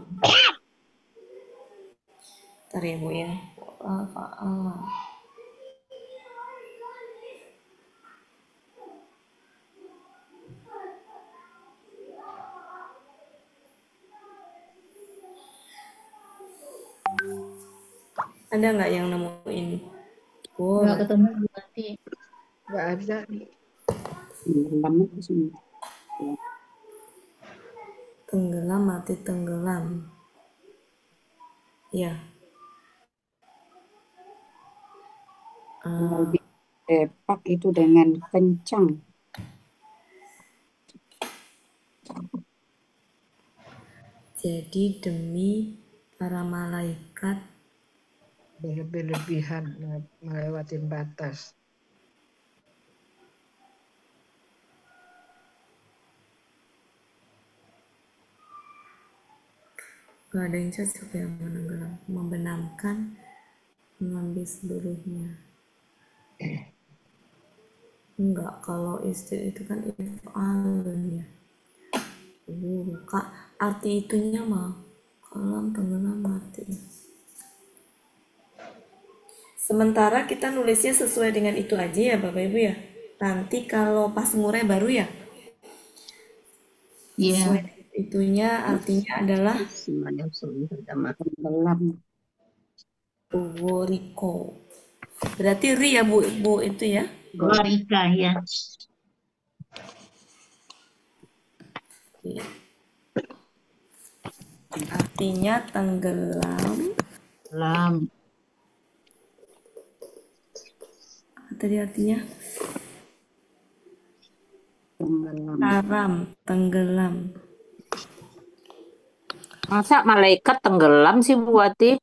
Bentar ya Bu ya. Pola fa'ala. Ada nggak yang nemuin? Oh, Nggak ketemu berarti. Nggak ada. Tenggelam itu semua. tenggelam, mati tenggelam. Ya. Kalau di Depak itu dengan kencang. Jadi demi para malaikat Berlebihan melewati batas. gak ada yang cocok yang menenggelam, membenamkan, mengambil seluruhnya. Enggak, kalau istri itu kan if'alun ya. Kak, arti itunya mah kalam tenggelam mati. Sementara kita nulisnya sesuai dengan itu aja ya Bapak Ibu ya. Nanti kalau pas ngurai baru ya. Iya. Sesuai itunya artinya adalah Tenggelam. Uworiko. Berarti ri ya Bu itu ya. Warika ya. Artinya tenggelam. Lam. Apa tadi artinya? Tenggelam. Karam, tenggelam. Masa malaikat tenggelam sih Bu Wati?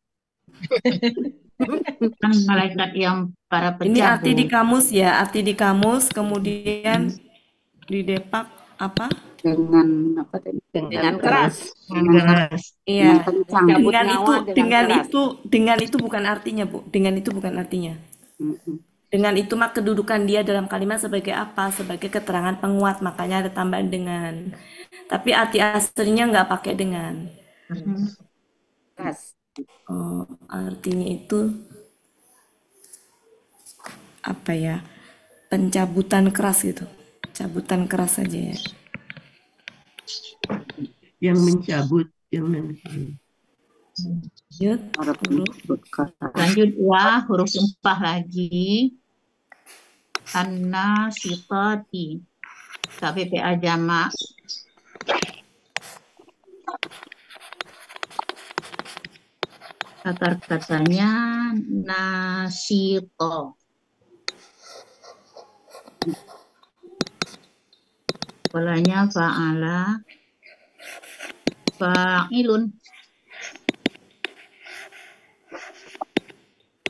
Kan malaikat yang para Ini arti di pencabut. kamus ya, arti di kamus, kemudian di Depak apa? Dengan apa tadi? Dengan keras. Dengan Iya. kencang. Cabut Dengan nyawa itu, dengan keras. dengan itu bukan artinya Bu. Dengan itu bukan artinya. Dengan itu mah kedudukan dia dalam kalimat sebagai apa? Sebagai keterangan penguat, makanya ada tambahan dengan. Tapi arti aslinya nggak pakai dengan. Keras. Oh, artinya itu apa ya? Pencabutan keras gitu. Cabutan keras saja ya. Yang mencabut, yang Lanjut, Harap huruf. disebut kata. Lanjut huruf sumpah lagi. An-nasitati. KBPA jamak. Kata-katanya nasito. Polanya fa'ala. Fa'ilun.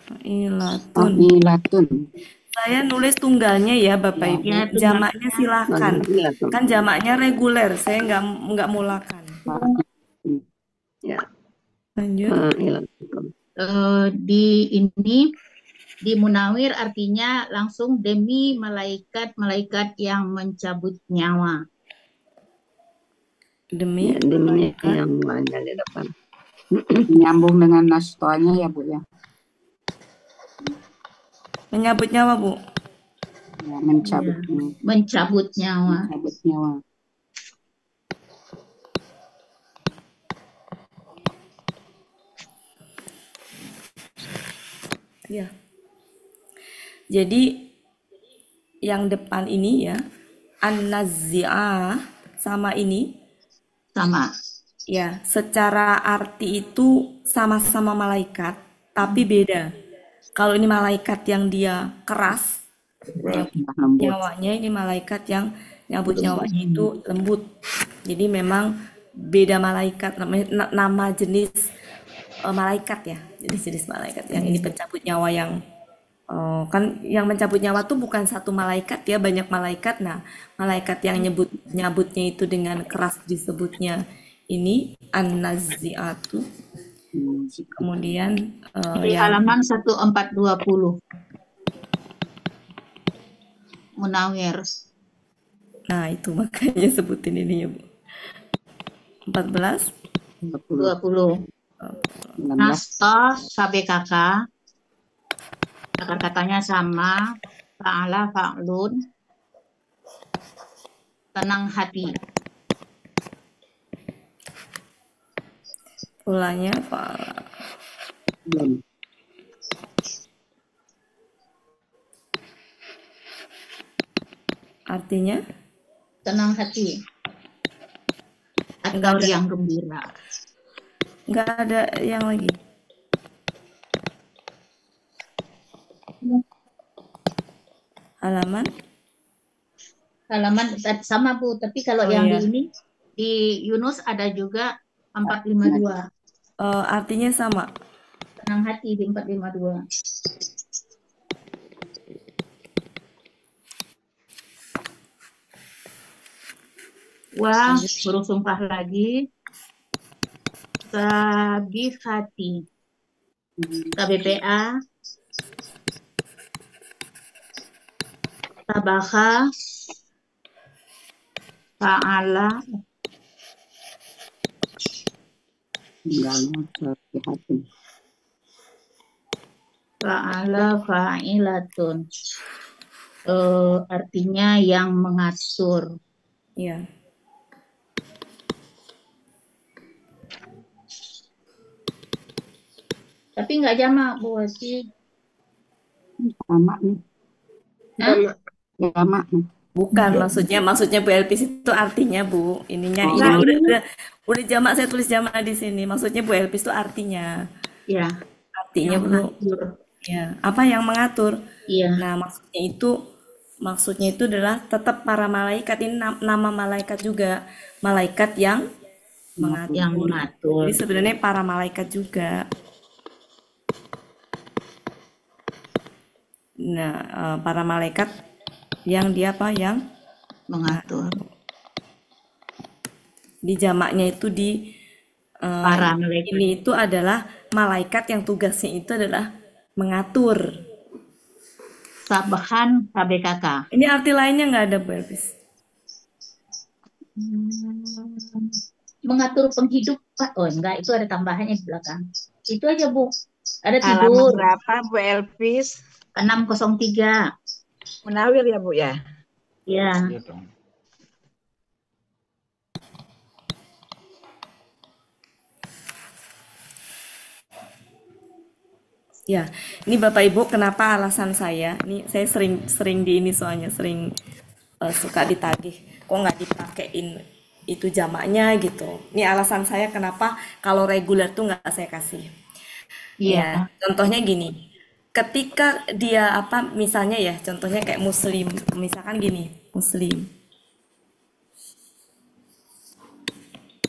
Fa'ilatun. Fa'ilatun. Saya nulis tunggalnya ya Bapak Ibu. Ya, Jamaknya silakan. Fa'ilatun. Kan jamaknya reguler. Saya nggak mulakan. Fa'ilatun. Ya, Lanjut. fa'ilatun. Di Munawir artinya langsung demi malaikat-malaikat yang mencabut nyawa. Demi Ya, deminya malaikat. yang ada di depan. Nyambung dengan nastoanya ya Bu ya. Menyabut nyawa Bu. Ya, mencabut, Mencabut nyawa. mencabut nyawa. Ya. Jadi yang depan ini ya, an-nazi'ah sama ini Sama. ya, secara arti itu sama-sama malaikat, tapi beda. Kalau ini malaikat yang dia keras, Lembut. nyawanya, ini malaikat yang nyabut nyawanya itu lembut. Jadi memang beda malaikat, nama jenis malaikat ya, jenis-jenis malaikat. Yang ini pencabut nyawa yang kan yang mencabut nyawa tuh bukan satu malaikat ya, banyak malaikat. Nah, malaikat yang nyabutnya itu dengan keras disebutnya ini an-nazi'atu. Kemudian Di yang halaman 1420. Munawir. nah itu makanya sebutin ini ya Bu. 14 20. 19. Nasto KBKK. Akar-katanya sama. Fa'ala fa'lun. Tenang hati. polanya fa'ala. Belum. Artinya Tenang hati. Atau Enggak ada. riang gembira. nggak ada yang lagi. Halaman Halaman sama Bu, tapi kalau Oh, yang iya. di ini di Yunus ada juga 452. Artinya sama. Tenang hati di 452. Wah, huruf sumpah lagi. Sabihati. KBPA. Tabaha. Fa'ala. Tinggalnya hati. Fa'ala fa'ilatun. Artinya yang mengatur. Iya. Tapi nggak jamak Bu sih. Jamak nih. Hah? Jamak nih. Bukan maksudnya Bu Elpis itu artinya Bu. Ininya Oh. ini Nah, udah jamak, saya tulis jamak di sini. Maksudnya Bu Elpis itu artinya. Ya, Artinya yang Bu. mengatur. Ya, apa yang mengatur? Iya. Nah, maksudnya itu adalah tetap para malaikat, ini nama malaikat juga, malaikat yang mengatur. Yang mengatur. Jadi sebenarnya para malaikat juga. Nah, para malaikat yang dia apa? Yang Mengatur. di jamaknya itu Para malaikat. ini itu adalah malaikat yang tugasnya itu adalah mengatur. Sabahan KBKK. Ini arti lainnya nggak ada Bu Elvis? Mengatur penghidupan. Oh enggak, itu ada tambahannya di belakang. Itu aja Bu. Ada Halaman tidur. berapa Bu Elvis? 603. Munawir ya Bu ya? Ya. Ya, ini Bapak Ibu, kenapa alasan saya? Ini saya sering di ini soalnya sering suka ditagih. Kok nggak dipakein itu jamaknya gitu. Ini alasan saya kenapa kalau reguler tuh nggak saya kasih. Ya, Iya. contohnya gini. Ketika dia apa misalnya ya, contohnya kayak muslim, misalkan gini, muslim,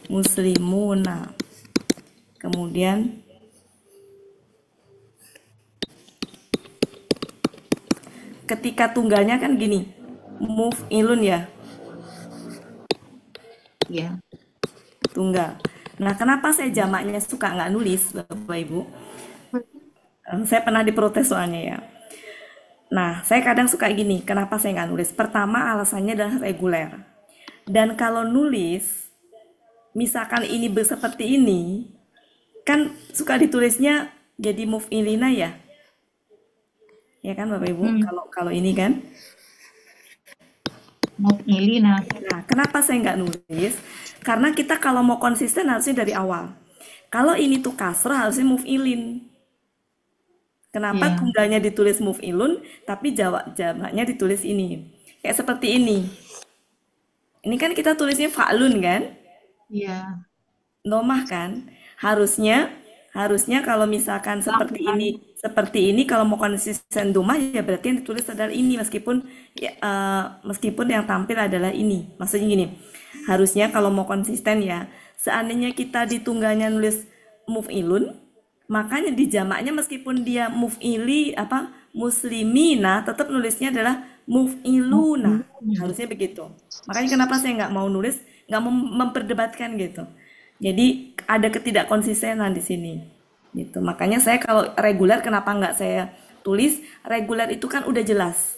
muslimuna. Kemudian ketika tunggalnya kan gini, move ilun ya, Iya. tunggal. Nah, kenapa saya jamaknya suka nggak nulis, Bapak Ibu? Saya pernah diprotes soalnya ya. Nah, saya kadang suka gini, kenapa saya nggak nulis? Pertama, alasannya adalah reguler. Dan kalau nulis, misalkan ini seperti ini, kan suka ditulisnya jadi move ilina ya. Ya kan Bapak Ibu? Kalau ini kan. Ilina. Nah, kenapa saya nggak nulis? Karena kita kalau mau konsisten harusnya dari awal. Kalau ini tuh kasrah harusnya move ilin. Kenapa Iya. tunggalnya ditulis move ilun, tapi jamaknya ditulis ini? Kayak seperti ini. Ini kan kita tulisnya fa'lun kan? Iya. Domah kan? Harusnya kalau misalkan seperti ini kalau mau konsisten domah ya berarti yang ditulis adalah ini meskipun ya, meskipun yang tampil adalah ini. Maksudnya gini, harusnya kalau mau konsisten ya, seandainya kita di tunggalnya nulis muf'ilun, makanya di jamaknya meskipun dia muf'ili apa muslimina tetap nulisnya adalah muf'iluna. Harusnya begitu. Makanya kenapa saya nggak mau nulis, nggak mau memperdebatkan gitu. Jadi ada ketidakkonsistenan di sini. Gitu. Makanya saya kalau reguler kenapa nggak saya tulis? Reguler itu kan udah jelas.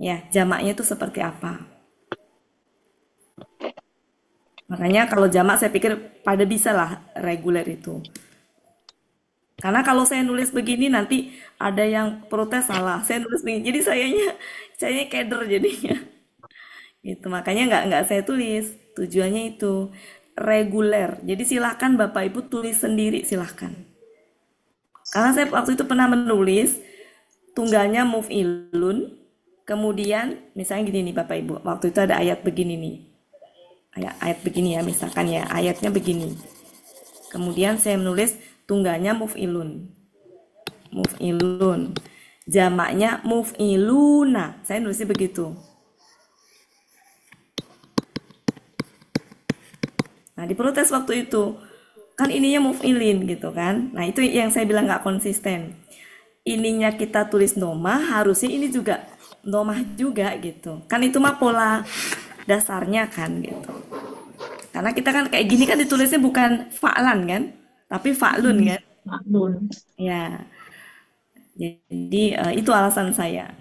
Ya, jamaknya itu seperti apa. Makanya kalau jamak saya pikir pada bisa lah reguler itu. Karena kalau saya nulis begini nanti ada yang protes salah. Saya nulis begini. Jadi sayanya keder jadinya. Gitu. Makanya nggak saya tulis. Tujuannya itu reguler. Jadi silahkan Bapak Ibu tulis sendiri silahkan. Karena saya waktu itu pernah menulis tunggalnya muf'ilun. Kemudian misalnya gini nih Bapak Ibu. Waktu itu ada ayat begini nih. Ayat begini ya misalkan ya. Ayatnya begini. Kemudian saya menulis tunggalnya muf'ilun. Muf'ilun. Jamaknya muf'iluna. Saya nulisnya begitu. Nah, diprotes waktu itu. Kan ininya muf'ilin gitu kan. Nah, itu yang saya bilang nggak konsisten. Ininya kita tulis domah, harusnya ini juga domah juga gitu. Kan itu mah pola dasarnya kan gitu. Karena kita kan kayak gini kan ditulisnya bukan fa'lan kan, tapi fa'lun kan. Fa'lun. Ya. Jadi itu alasan saya.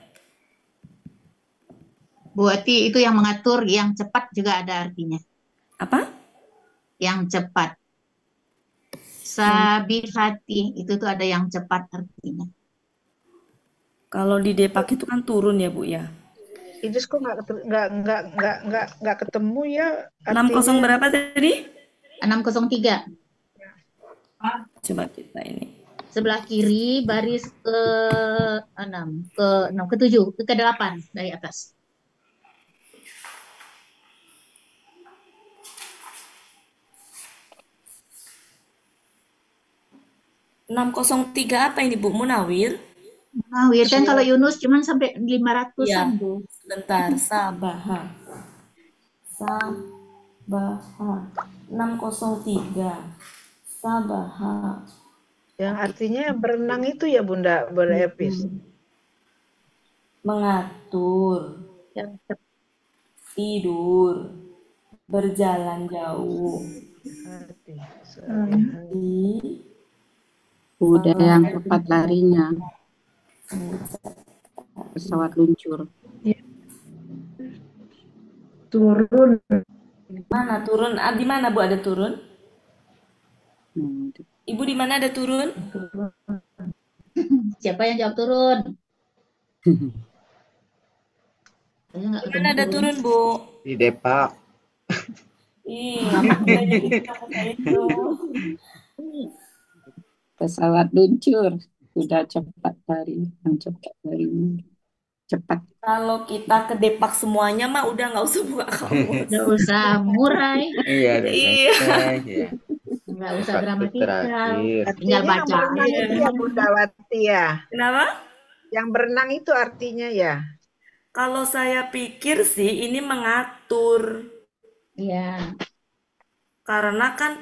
Bu Ati, itu yang mengatur yang cepat juga ada artinya. Apa? Yang cepat. Sabihati itu tuh ada yang cepat artinya. Kalau di Depak itu kan turun ya Bu ya. Idris kok nggak ketemu ya 60 artinya. berapa tadi? 603. Coba kita ini. Sebelah kiri baris ke 6, ke 7, ke 8 dari atas. 603 apa ini Bu? Munawir? Munawir kan kalau Yunus cuman sampai 500-an Iya. Bu. Sebentar, Sabaha. 603. Sabaha. Yang artinya berenang itu ya Bunda Epis. Mengatur. Yang Tidur. Berjalan jauh. Kuda yang cepat larinya. Pesawat luncur. turun. Mana turun? Di mana Bu ada turun? Ibu di mana ada turun? Siapa yang jawab turun? Di mana ada turun Bu? Di Depak. Ih, ngapain itu? Pesawat luncur. Kuda cepat lari, yang cepat lari. Cepat. Kalau kita ke Depak semuanya mah udah nggak usah buka kamus. Nggak usah murai, Iya, ada Iya. ya. nggak usah Waktu gramatikal, terakhir. tinggal Artinya yang baca berenang aja. itu ya Bunda Wati ya. Kenapa? Yang berenang itu artinya ya. Kalau saya pikir sih ini mengatur. Iya, Karena kan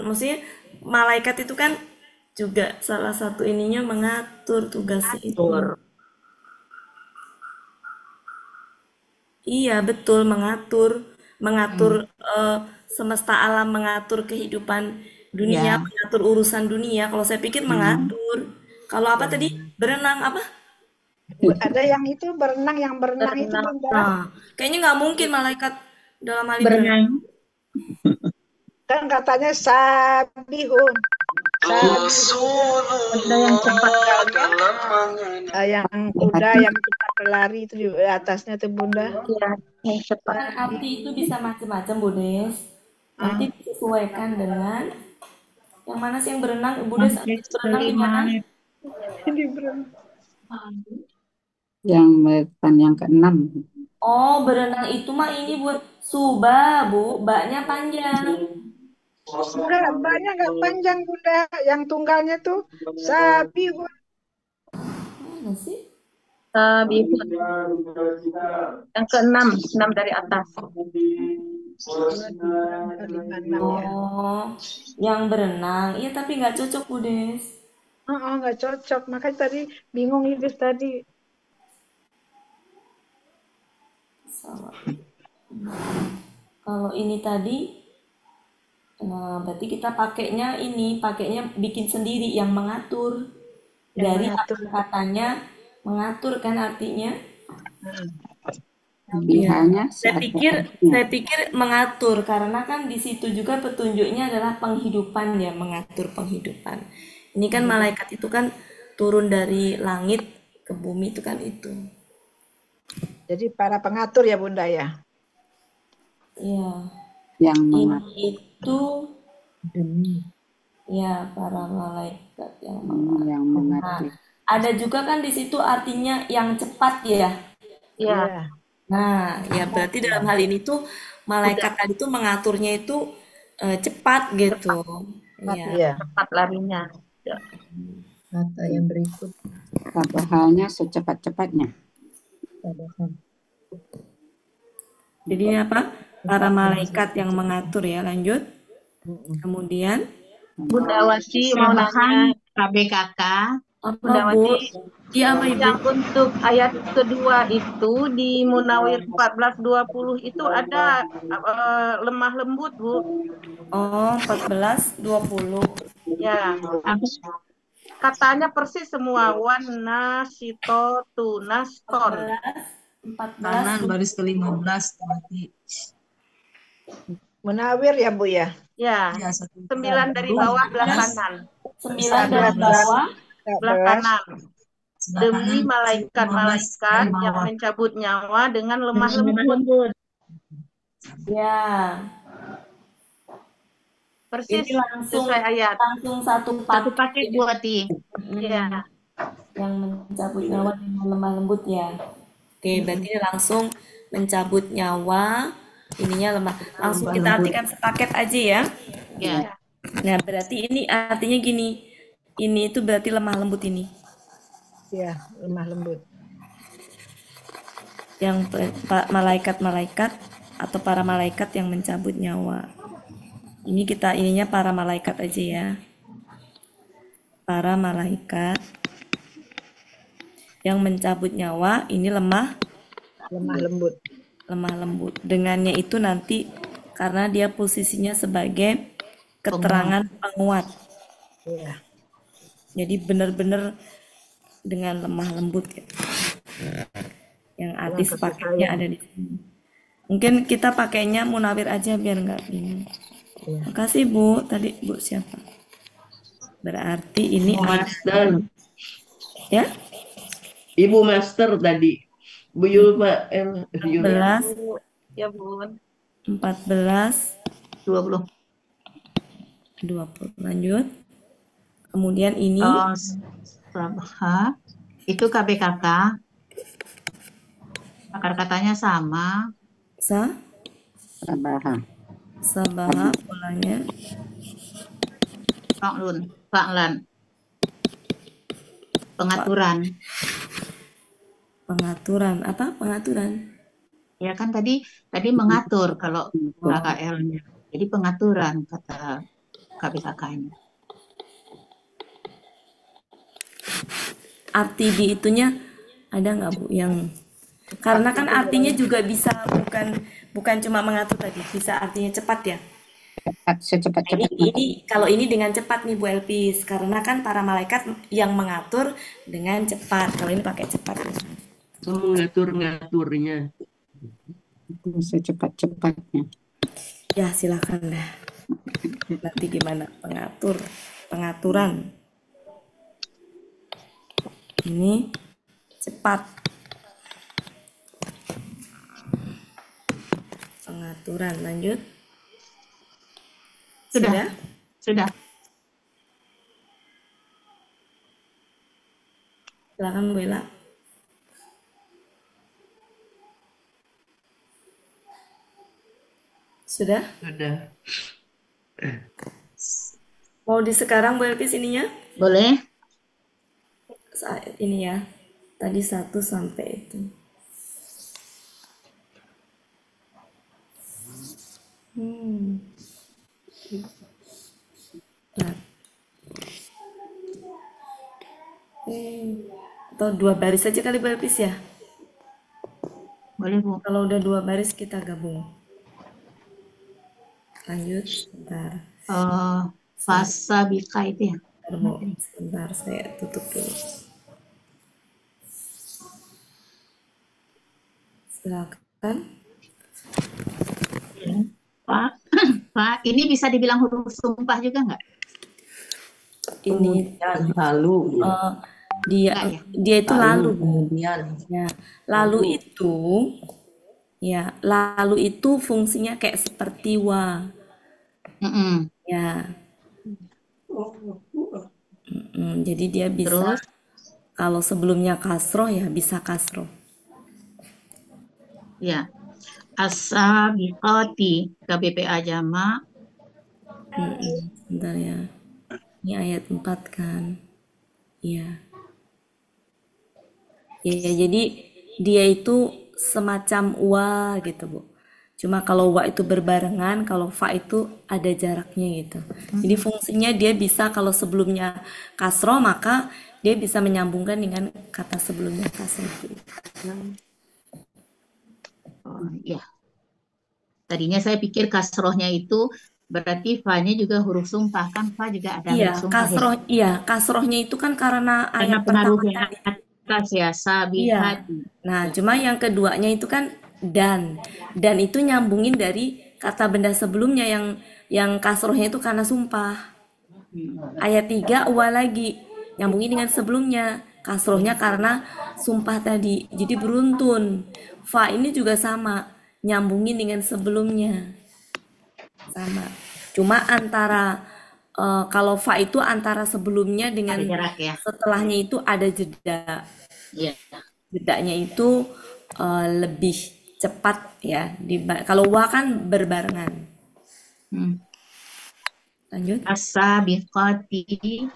maksudnya malaikat itu kan juga salah satu ininya mengatur tugasnya itu. Iya, betul, mengatur semesta alam, mengatur kehidupan dunia, ya. mengatur urusan dunia. Kalau saya pikir mengatur. Kalau apa tadi? Berenang apa? Ada yang itu berenang, yang berenang itu Berenang. Bunda. Nah, kayaknya nggak mungkin malaikat dalam hal ini Berenang. Kan katanya sabihun. Sabihun. Ada yang cepat. Yang kuda yang cepat berlari itu di atasnya tuh Bunda. Iya, yang cepat. kan arti itu bisa macam-macam, Bu Des. Nanti disesuaikan dengan yang mana sih yang berenang, Bu Des? Berenang di mana? Di berenang. Yang bukan yang keenam. Oh, berenang itu mah ini buat suba, Bu. Baknya panjang. Enggak, banyak enggak panjang Bunda. Yang tunggalnya tuh sabihun. Mana sih? Sabihun. Yang keenam, 6 dari atas. Oh, yang berenang. Iya, tapi nggak cocok, Bu Des. Nggak cocok. Makanya tadi bingung itu tadi. Salah. Kalau ini tadi, berarti kita pakainya bikin sendiri yang mengatur. Dari katanya mengatur kan artinya. Biasanya Saya pikir mengatur karena kan di situ juga petunjuknya adalah penghidupan ya, mengatur penghidupan. Ini kan malaikat itu kan turun dari langit ke bumi itu kan itu. Jadi para pengatur ya Bunda ya. Iya. Yang Ini itu ya para malaikat yang mengatur. Nah, ada juga kan di situ artinya yang cepat ya. Iya. Nah, ya berarti dalam hal ini tuh malaikat tadi tuh mengaturnya itu cepat gitu. Iya. Cepat larinya. Kata yang berikut. Tabahannya secepat-cepatnya. Jadi ini apa? Para malaikat yang mengatur ya. Lanjut. Kemudian Bunda Wati mau nanya KBKK. Bunda Wati, iya apa Ibu? yang untuk ayat kedua itu di Munawir 14:20 itu ada lemah lembut, Bu. Oh, 14:20. Ya. Katanya persis semua wana sito tunas ton. 14 baris ke-15 berarti. Munawir ya Bu ya? Ya. 9 dari bawah belah kanan. 9 dari bawah belah kanan. Demi malaikat-malaikat yang mencabut nyawa dengan lemah lembut. Ya. Persis ini langsung sesuai ayat. Langsung satu paket Buati. Iya. Yang mencabut nyawa dengan lemah lembut ya. Oke, berarti ini langsung mencabut nyawa, ininya lemah. Langsung kita artikan sepaket aja ya. Ya. Nah, berarti ini artinya gini. Ini itu berarti lemah lembut ini. Iya, lemah lembut. Yang malaikat-malaikat atau para malaikat yang mencabut nyawa. Ini ininya para malaikat aja ya. Para malaikat yang mencabut nyawa, ini lemah lembut. Lemah lembut. Dengannya itu nanti karena dia posisinya sebagai keterangan penguat. Iya. Jadi benar-benar dengan lemah lembut ya. Yang arti pakainya ada di sini. Mungkin kita pakainya Munawir aja biar nggak bingung. Makasih Bu. Tadi Bu siapa? Berarti ini Master. Ya? Ibu Master tadi. Bu Yulma 14. Ya Bun. 14. 20. 20. Lanjut. Kemudian ini Sabha itu KBKK. Akar katanya sama. Sabaha polanya Fa'lan. Pengaturan. Apa pengaturan? Ya kan tadi mengatur kalau KKL-nya. Jadi pengaturan kata KBKK-nya. Arti di itunya ada nggak Bu yang karena kan artinya juga bisa bukan cuma mengatur tadi, bisa artinya cepat ya. Secepat-cepat. Ini kalau ini dengan cepat nih Bu Elpis, karena kan para malaikat yang mengatur dengan cepat. Kalau ini pakai cepat. Mengatur-ngaturnya. Itu secepat-cepatnya. Ya silakan dah. Nanti gimana pengaturan. Ini cepat. Pengaturan, lanjut. Sudah. Silakan Bu Ella. Sudah? Mau di sekarang Bu Elpis ininya? Boleh. Saat ini ya. Tadi 1 sampai itu. Nah. Atau 2 baris saja kali Bu Elpis ya? Boleh Bu. Kalau udah 2 baris kita gabung. Lanjut, sebentar. Fasabika itu ya. Sebentar, saya tutup dulu. Silakan. Pak, ini bisa dibilang huruf sumpah juga nggak? Ini lalu. Dia itu lalu. Kemudian. Ya, lalu itu fungsinya kayak seperti wa. Ya. Jadi dia bisa kalau sebelumnya kasroh ya bisa kasroh. Ya. As-sabiqati KBPA jamak. Bentar ya. Ini ayat 4 kan. Iya. Ya, jadi dia itu semacam wa gitu, Bu. Cuma kalau wa itu berbarengan, kalau fa itu ada jaraknya gitu. Jadi fungsinya dia bisa kalau sebelumnya kasroh maka dia bisa menyambungkan dengan kata sebelumnya kasroh. Ya. Tadinya saya pikir kasrohnya itu berarti fa-nya juga huruf sumpah, kan fa juga ada huruf sumpah. Kasrohnya itu kan karena ayat pengaruhnya pertama atas ya, sabihati. Nah, cuma yang keduanya itu kan dan itu nyambungin dari kata benda sebelumnya yang kasrohnya itu karena sumpah. Ayat 3 wa lagi nyambungin dengan sebelumnya, kasrohnya karena sumpah tadi. Jadi beruntun. Fa ini juga sama, nyambungin dengan sebelumnya. Sama. Cuma antara kalau fa itu antara sebelumnya dengan setelahnya itu ada jeda. Jedanya itu lebih cepat ya. Kalau wa kan berbarengan. Lanjut. As-sabiqati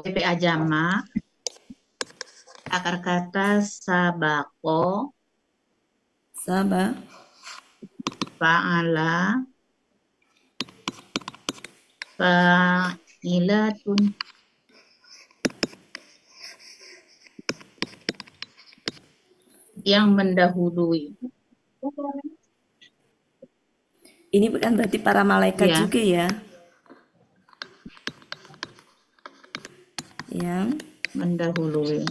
PPA jamak. Akar kata sabako. Fa'ala. Fa'ilatun. Yang mendahului. Ini bukan berarti para malaikat juga ya. Yang mendahului.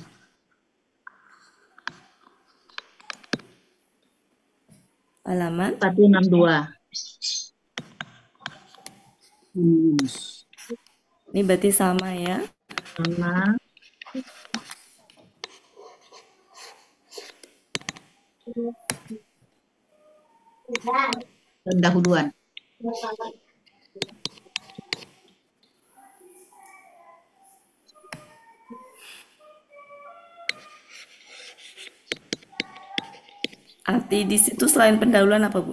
Halaman 162. Ini berarti sama ya. Sama. Pendahuluan. Arti di situ selain pendahuluan apa, Bu?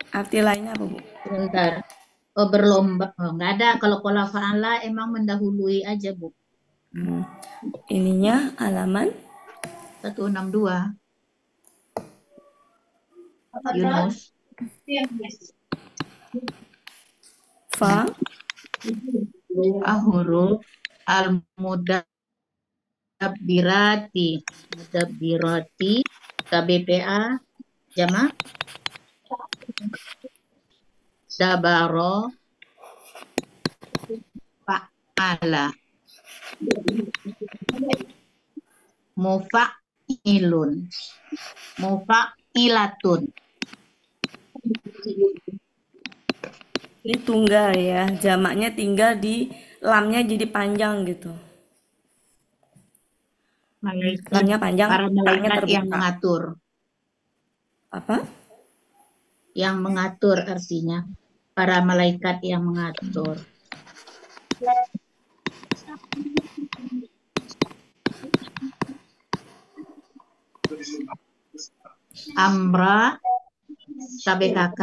Arti lainnya apa, Bu? Sebentar. Oh, berlomba. Oh, nggak ada. Kalau qala fa'ala emang mendahului aja, Bu. Ininya halaman 162. Yunus. fa Huruf al-mudabbirati. Mudabbirati. KBPA. Jamak. Dabaro. Fa'ala. Mufa'ilun. Mufa'ilatun. ini tunggal ya, jamaknya tinggal di lamnya jadi panjang gitu. Lamnya panjang, Para taknya malaikat yang terbuka. mengatur. Apa? Yang mengatur artinya. Para malaikat yang mengatur. Amra, KBKK,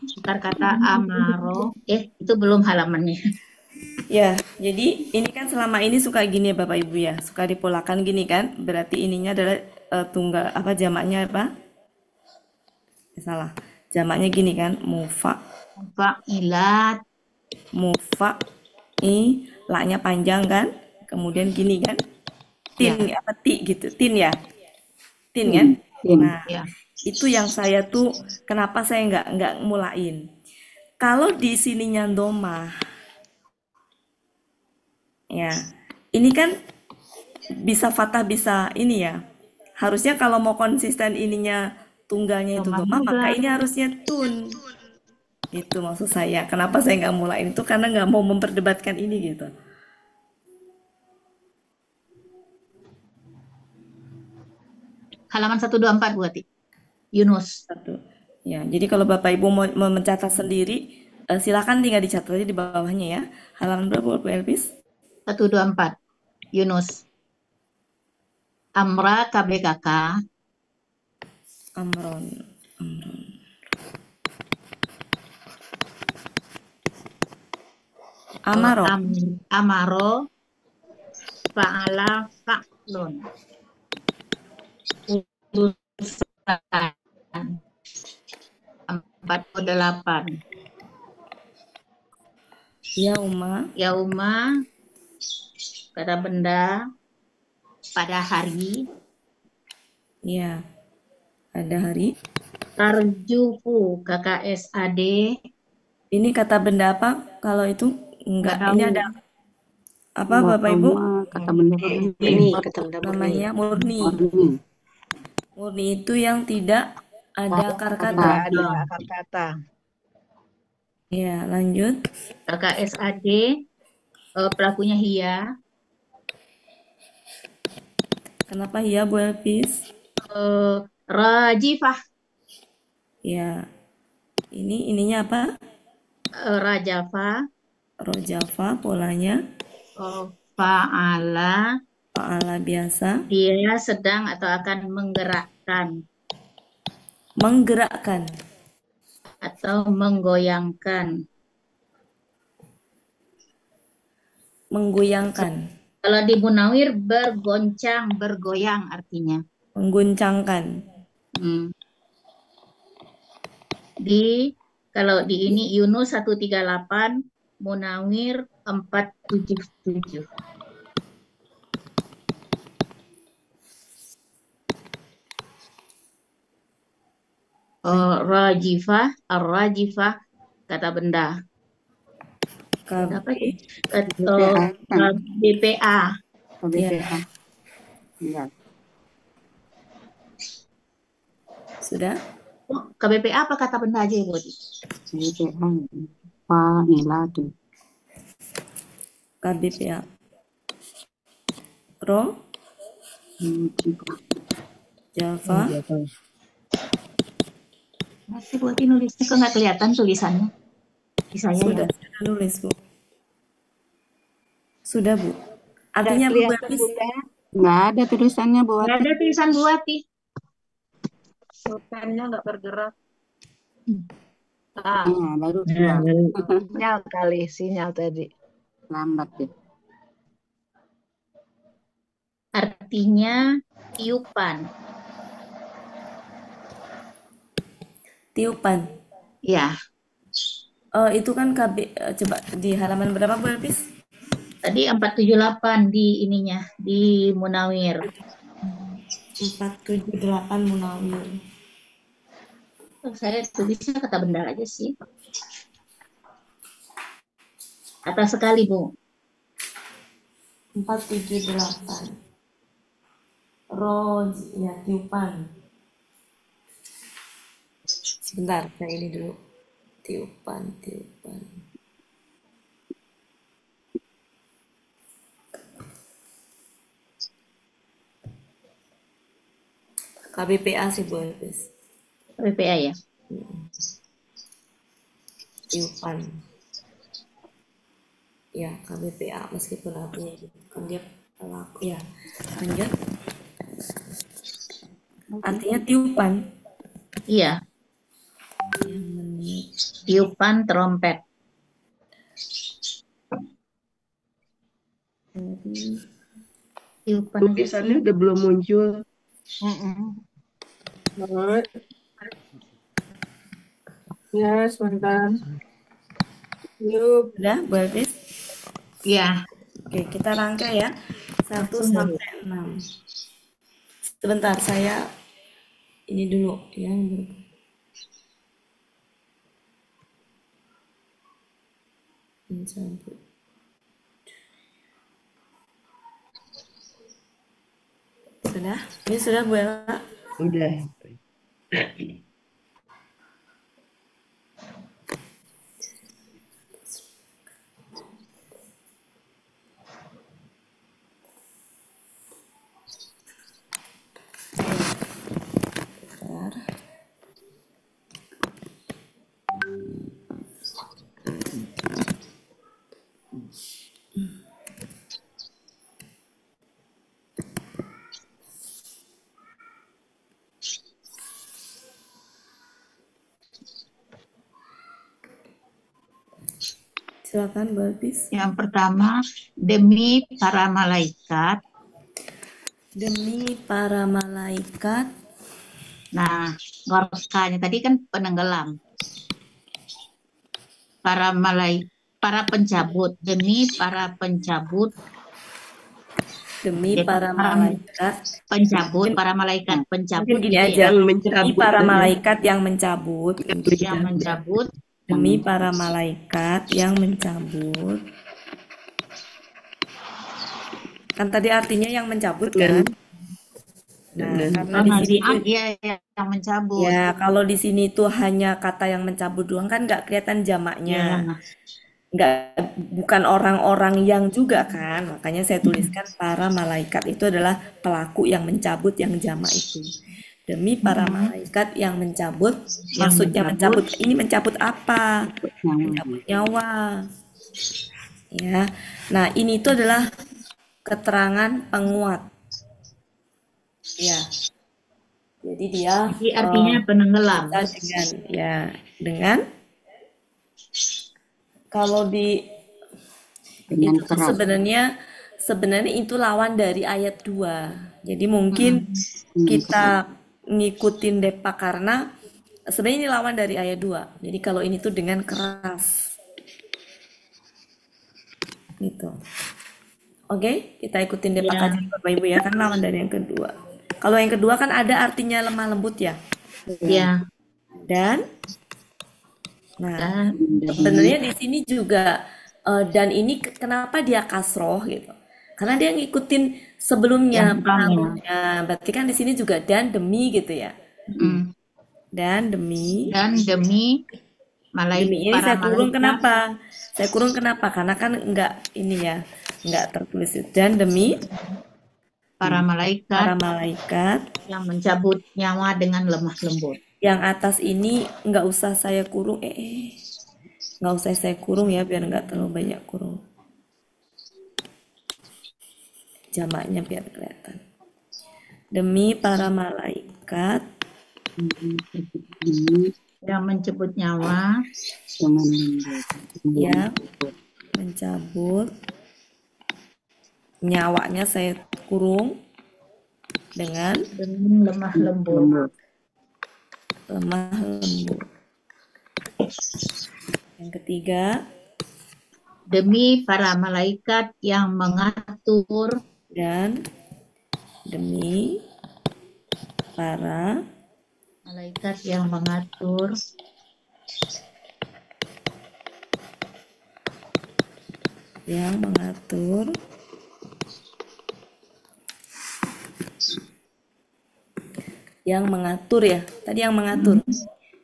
sekitar kata amaro. Itu belum halamannya. Ya, jadi ini kan selama ini suka gini ya Bapak Ibu ya, suka dipolakan gini kan, berarti ininya adalah tunggal, apa jamaknya apa? Salah, jamaknya gini kan, Mufa'ilat. mufa'i, laknya panjang kan, kemudian gini kan, tin apa ti gitu, tin ya, tin kan? Nah, itu yang saya tuh kenapa saya nggak mulain. Kalau di sininya domah, ya, ini kan bisa fathah bisa ini ya. Harusnya kalau mau konsisten ininya tunggalnya itu domah, maka ini harusnya tun. Itu maksud saya. Kenapa saya nggak mulain itu karena nggak mau memperdebatkan ini gitu. Halaman 124 Bu Ati. Yunus. Ya, jadi kalau Bapak Ibu mau mencatat sendiri, silakan tinggal dicatat aja di bawahnya ya. Halaman berapa Bu Elvis? 124. Yunus. Amra KBKK. Amron. Amaro. Amaro. Fa'ala fa'lun. 48. Yauma. Kata benda. Pada hari. Ya. Pada hari. Tarjufu KKSAD. Ini kata benda apa? Kalau itu enggak. Ini ada apa Bapak Ibu? Kata benda Ini kata benda namanya murni. Murni itu yang tidak ada akar kata. Ada akar kata. Ya, lanjut. KKSAD. Pelakunya Hia. Kenapa Hia Bu Elvis? Rajifah. Ya. Ininya apa? Rajafa. Rojafa polanya. Fa'ala. Fa'ala biasa. Dia sedang atau akan menggerakkan. Menggerakkan. Atau menggoyangkan. Menggoyangkan. Kalau di Munawir bergoncang, bergoyang artinya. Mengguncangkan. Kalau di ini Yunus 138, Munawir 477. Rajifah, ar-rajifah, kata benda. Apa itu? BPA. BPA. Ya. Sudah? KBPA apa kata benda aja ya, Bu? BPA. Fa'ilatu. KBPA. Ro. Java. Masih buat nulisnya kok nggak kelihatan tulisannya di saya. Sudah ya? nulis Bu. Sudah, Bu. Nggak Artinya apa, Bu kelihatan Hafiz? Bunda. Nggak ada tulisannya Bu Nggak Ati. ada tulisan Bu Ati. Pulpennya nggak bergerak. Baru Nah, keluar. sinyal kali, sinyal tadi. Lambat ya. Artinya tiupan. Tiupan. Ya, Itu kan coba di halaman berapa, Bu Hafiz? tadi 478 di ininya, di Munawir. 478 Munawir. Saya tulisnya kata benar aja sih. Atas sekali, Bu. 478. Roj, ya tiupan. Sebentar, saya ini dulu. Tiupan. KBPA sih, Bu Hafiz. PPA ya. Tiupan. Ya, KBPA meskipun artinya gitu. Kan dia pelaku ya. Lanjut. Artinya tiupan. Iya, Yang meniup. tiupan trompet. Tiupan aja sih. Tulisannya udah belum muncul. Ya, sebentar. Yuk. Udah, Bu Hafiz? Iya. Oke, kita rangkai ya. 1 Langsung dulu. sampai 6. Sebentar, saya ini dulu ya. Mencabut. Sudah? Ini sudah, Bu Ella? Udah. Bentar. Silakan, Bu Hafiz. Yang pertama, demi para malaikat. Demi para malaikat. Nah, gorkanya tadi kan penenggelam. Para pencabut, demi para pencabut. Demi Jadi, para malaikat. pencabut, para malaikat pencabut. Mungkin gini gitu aja. ya. Yang Demi mencabut para aja. malaikat yang mencabut. Yang mencabut. Demi para malaikat yang mencabut. Kan tadi artinya yang mencabut kan? Nah, karena di sini Maaf, iya, yang mencabut. ya kalau di sini tuh hanya kata yang mencabut doang kan nggak kelihatan jamaknya. Ya. Nggak, bukan orang-orang yang juga kan. Makanya saya tuliskan para malaikat itu adalah pelaku yang mencabut yang jamak itu. Demi para malaikat yang mencabut, maksudnya mencabut ini mencabut apa? Mencabut nyawa. Ya. Nah, ini itu adalah keterangan penguat. Ya. Jadi dia Jadi artinya penenggelam. Dengan kalau Dengan itu keras. sebenarnya itu lawan dari ayat 2. Jadi mungkin kita ngikutin Depa karena sebenarnya ini lawan dari ayat 2. Jadi kalau ini tuh dengan keras. Gitu. Oke, kita ikutin Depa kaji Bapak Ibu ya, kan lawan dari yang kedua. Kalau yang kedua kan ada artinya lemah lembut ya. Iya. Dan sebenarnya di sini juga dan ini kenapa dia kasroh gitu? Karena dia ngikutin sebelumnya penangguhnya. Berarti kan di sini juga dan demi gitu ya. Dan demi malaikat. Demi ini saya kurung kenapa? Saya kurung kenapa? Karena kan enggak ini ya, enggak tertulis itu. Dan demi para malaikat yang mencabut nyawa dengan lemah lembut. Yang atas ini enggak usah saya kurung, enggak usah saya kurung ya biar enggak terlalu banyak kurung. jamaknya biar kelihatan. Demi para malaikat yang mencabut nyawa, yang mencabut nyawanya, saya kurung dengan lemah lembut. Yang ketiga, demi para malaikat yang mengatur, dan demi para malaikat yang mengatur ya. Tadi yang mengatur.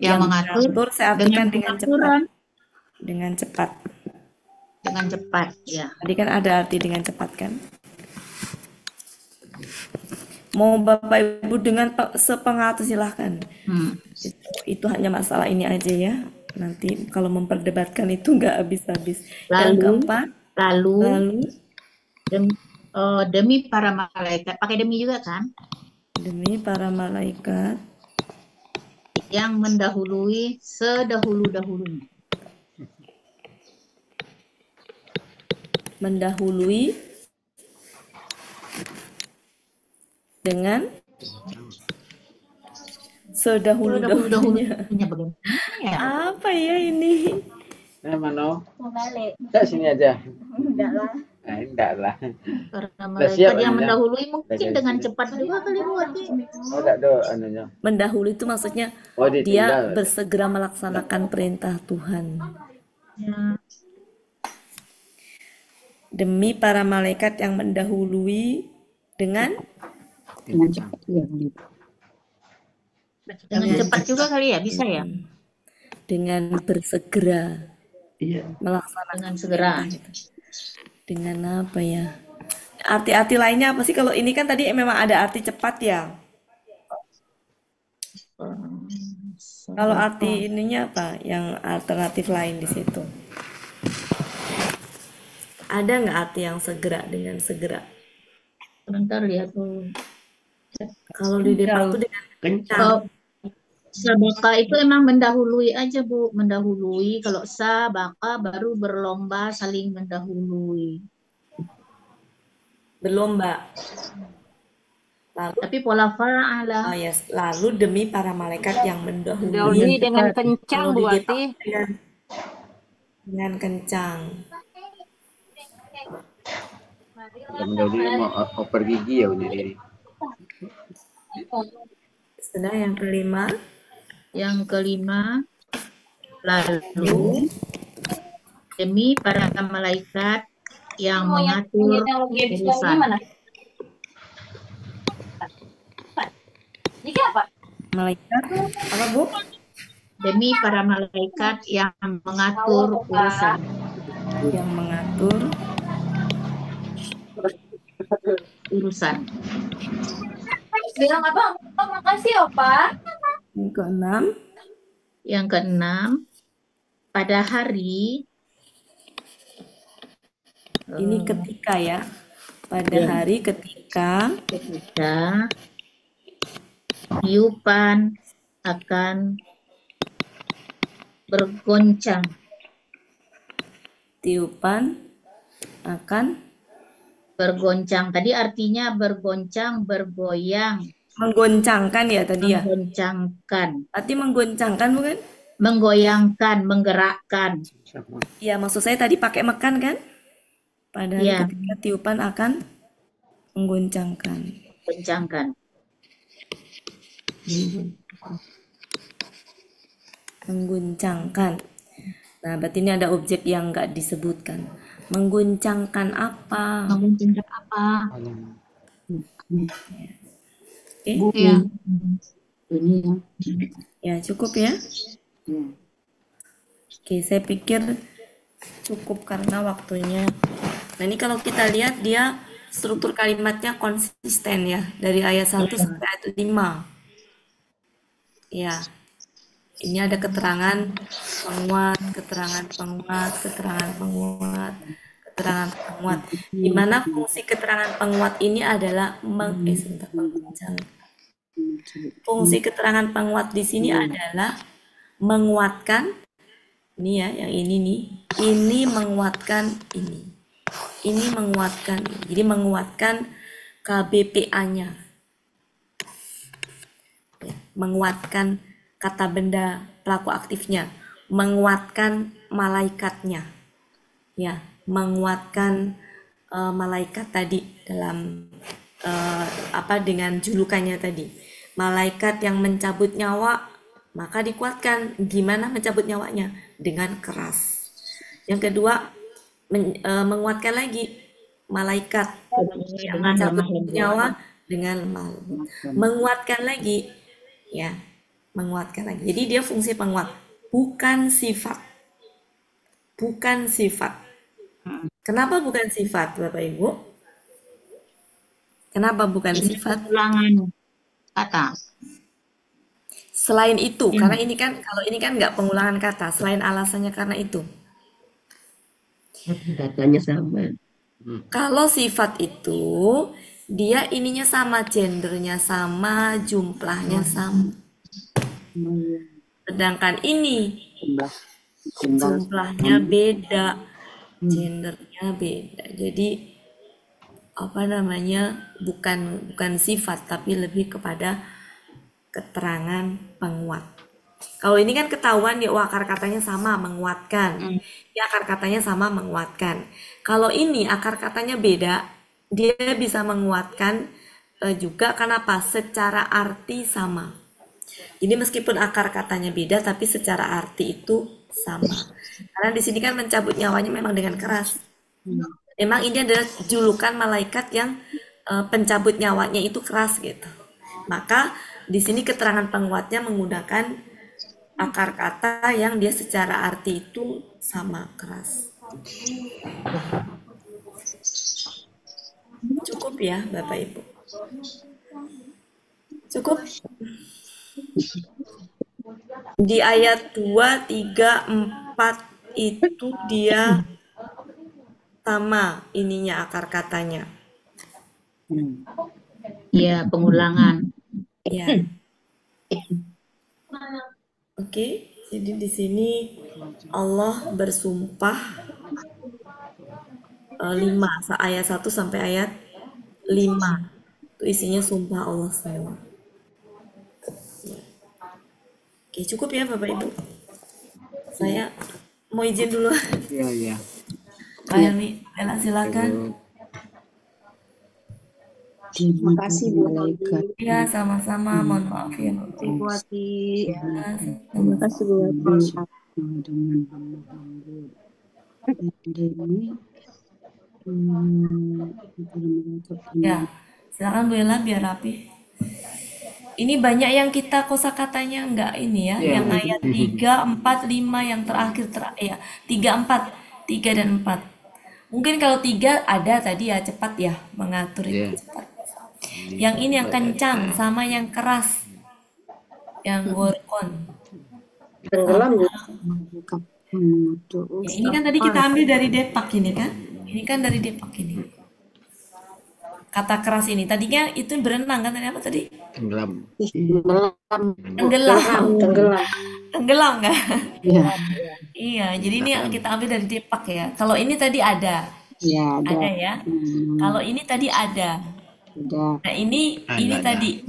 Yang mengatur saya artikan dengan cepat. Dengan cepat, ya. Tadi kan ada arti dengan cepat kan? Mau Bapak Ibu dengan sepengatur silahkan. Itu hanya masalah ini aja ya. Nanti kalau memperdebatkan itu nggak habis-habis. Yang keempat, lalu demi para malaikat, pakai demi juga kan? Demi para malaikat yang mendahului sedahulu-dahulunya. Mendahului dengan sedahulu-dahulunya. Apa ya ini? Mano? Mau balik. Enggak, sini aja. Enggak lah. Enggak lah. Para malaikat yang mendahului mungkin dengan cepat juga kali buatnya. Enggak ada anunya. Mendahului itu maksudnya dia bersegera melaksanakan perintah Tuhan. Ya. Demi para malaikat yang mendahului dengan cepat juga kali ya, bisa ya? Dengan bersegera. Melaksanakan dengan segera. Dengan apa ya? Arti-arti lainnya apa sih? Kalau ini kan tadi memang ada arti cepat ya. Kalau arti ininya apa? Yang alternatif lain di situ. Ada nggak arti yang segera dengan segera? Sebentar lihat tuh. Kalau di Depak itu dengan kencang. Sabaka itu emang mendahului aja Bu, mendahului. Kalau sabaka baru berlomba saling mendahului. Berlomba. Lalu, tapi pola fa'ala. Oh yes. Lalu demi para malaikat yang mendahului dengan kencang Bu Ati. Dengan kencang. Mendahului mau oper gigi ya punya diri. Sudah yang kelima. Yang kelima, lalu demi para malaikat yang mengatur urusan. Malaikat apa Bu? Demi para malaikat yang mengatur urusan. Yang mengatur urusan. Bilang apa? Oh, makasih Opa. Yang keenam, pada hari ini ketika ya. Pada hari ketika tiupan akan bergoncang. Tiupan akan bergoncang. Tadi artinya bergoncang, bergoyang. Menggoncangkan ya tadi ya? Menggoncangkan. Arti menggoncangkan bukan? Menggoyangkan, menggerakkan. Ya, maksud saya tadi pakai mekan kan? Pada hari ketika tiupan akan menggoncangkan. Goncangkan. Mengguncangkan. Nah, berarti ini ada objek yang nggak disebutkan. Mengguncangkan apa? Mengguncangkan apa? Oke. Ya. Ya, cukup ya. Oke, saya pikir cukup karena waktunya. Nah, ini kalau kita lihat dia struktur kalimatnya konsisten ya, dari ayat 1 sampai ayat 5. Ya. Ini ada keterangan penguat, keterangan penguat, keterangan penguat, keterangan penguat. Di mana fungsi keterangan penguat ini adalah fungsi keterangan penguat di sini adalah menguatkan. Ini ya, yang ini nih. Ini menguatkan ini. Ini menguatkan ini. Jadi menguatkan KBPA-nya. Ya, menguatkan kata benda pelaku aktifnya, menguatkan malaikatnya. Ya, menguatkan malaikat tadi dalam dengan julukannya tadi. Malaikat yang mencabut nyawa, maka dikuatkan. Gimana mencabut nyawanya? Dengan keras. Yang kedua, menguatkan lagi malaikat yang mencabut nyawa dengan lembut. Menguatkan lagi, ya, menguatkan lagi. Jadi dia fungsi penguat, bukan sifat. Bukan sifat. Kenapa bukan sifat, Bapak Ibu? Kenapa bukan sifat? Ulangan kata. Selain itu, karena ini kan, kalau ini kan nggak pengulangan kata, selain alasannya karena itu. Katanya sama. Kalau sifat itu, dia ininya sama, gendernya sama, jumlahnya sama. Sedangkan ini, jumlahnya beda, gendernya beda. Jadi, bukan sifat, tapi lebih kepada keterangan penguat. Kalau ini kan ketahuan ya, akar katanya sama, menguatkan. Ya, akar katanya sama, menguatkan. Kalau ini akar katanya beda, dia bisa menguatkan juga. Kenapa? Secara arti sama. Jadi meskipun akar katanya beda, tapi secara arti itu sama. Karena di sini kan mencabut nyawanya memang dengan keras. Memang ini adalah julukan malaikat yang pencabut nyawanya itu keras gitu. Maka di sini keterangan penguatnya menggunakan akar kata yang dia secara arti itu sama, keras. Cukup ya, Bapak Ibu? Cukup? Di ayat 2, 3, 4 itu dia sama ininya akar katanya. Ya, pengulangan. Ya. Oke, jadi di sini Allah bersumpah 5 ayat 1 sampai ayat 5. Itu isinya sumpah Allah semua. Oke, cukup ya Bapak Ibu. Saya mau izin dulu. Iya. Pak Helmi, Bella silakan. Terima kasih Bu Malaikat. Ya, sama-sama. Mohon maaf ya. Bu Ati. Terima kasih Bu Ati. Ya, silakan Bu Ella biar rapi. Ini banyak yang kita kosakatanya enggak ini ya, yang ayat 3, 4, 5 yang terakhir ya, 3, 4, 3 dan 4. Mungkin kalau 3 ada tadi ya, cepat ya, mengatur itu cepat. Yang ini yang kencang sama yang keras, yang workon. Tenggelam ya, ini kan tadi kita ambil dari Depak ini kan, ini kan dari Depak ini. Kata keras ini tadinya itu berenang kan, tadi apa tadi? Tenggelam kan? Iya, jadi ini yang kita ambil dari Depak ya. Kalau ini tadi ada ya. Kalau ini tadi ada. Nah ini tadi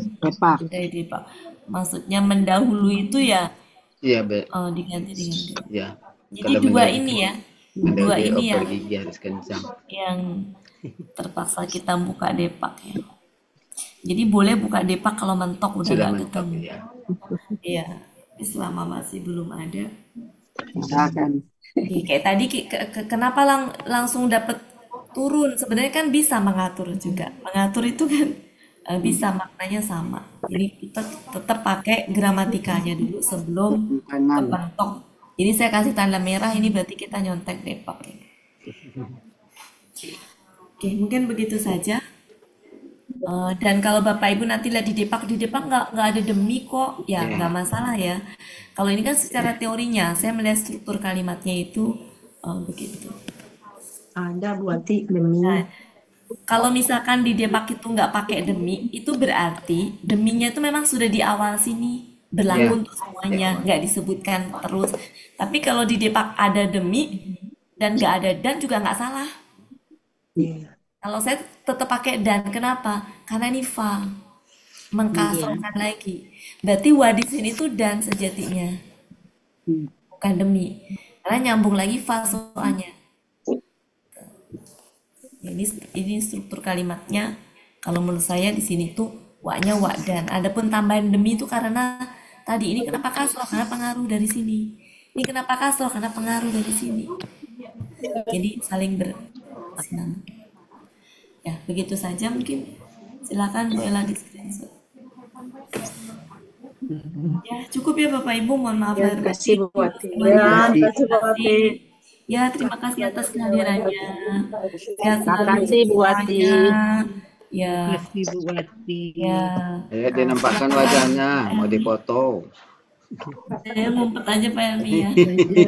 dari Depak. Maksudnya mendahului itu ya. Iya, diganti. Ya. Jadi dua ini ya. Dua ini ya. Harus kencang. Yang terpaksa kita buka Depak ya. Jadi boleh buka Depak kalau mentok udah nggak ketemu. Iya. Selama masih belum ada. Kayak tadi kenapa langsung dapat turun? Sebenarnya kan bisa mengatur juga. Mengatur itu kan bisa maknanya sama. Jadi kita tetap pakai gramatikanya dulu sebelum kepentok. Jadi saya kasih tanda merah ini berarti kita nyontek Depak. Oke, mungkin begitu saja. Dan kalau Bapak Ibu nanti lihat di Depak nggak ada demi kok, ya nggak masalah ya. Kalau ini kan secara teorinya, saya melihat struktur kalimatnya itu begitu. Ada Bu Ati demi. Nah, kalau misalkan di Depak itu nggak pakai demi, itu berarti deminya itu memang sudah di awal sini berlaku Ya. untuk semuanya, nggak disebutkan terus. Tapi kalau di Depak ada demi dan nggak ada dan juga nggak salah. Iya. Kalau saya tetap pakai dan, kenapa? Karena ini fa mengkasrohkan lagi. Berarti wa di sini tuh dan sejatinya, bukan demi. Karena nyambung lagi fa soalnya. Ini struktur kalimatnya. Kalau menurut saya di sini tuh wa-nya wa dan. Adapun tambahan demi itu karena tadi ini kenapa kasroh? Karena pengaruh dari sini. Ini kenapa kasroh? Karena pengaruh dari sini. Jadi saling bersinambung. Ya, begitu saja mungkin. Silakan Bu Ella di screenshot. Ya, cukup ya Bapak Ibu. Mohon maaf lahir Terima kasih Bu Ati. Ya, terima kasih Bu Ati. Ya, terima kasih atas kehadirannya. Sehat Terima selalu kasih Bu Ati. semuanya. Ya, Kasih Bu Ati. ya. Dia nampakkan wajahnya, mau dipoto. Saya ngumpet aja Pak Elmi ya.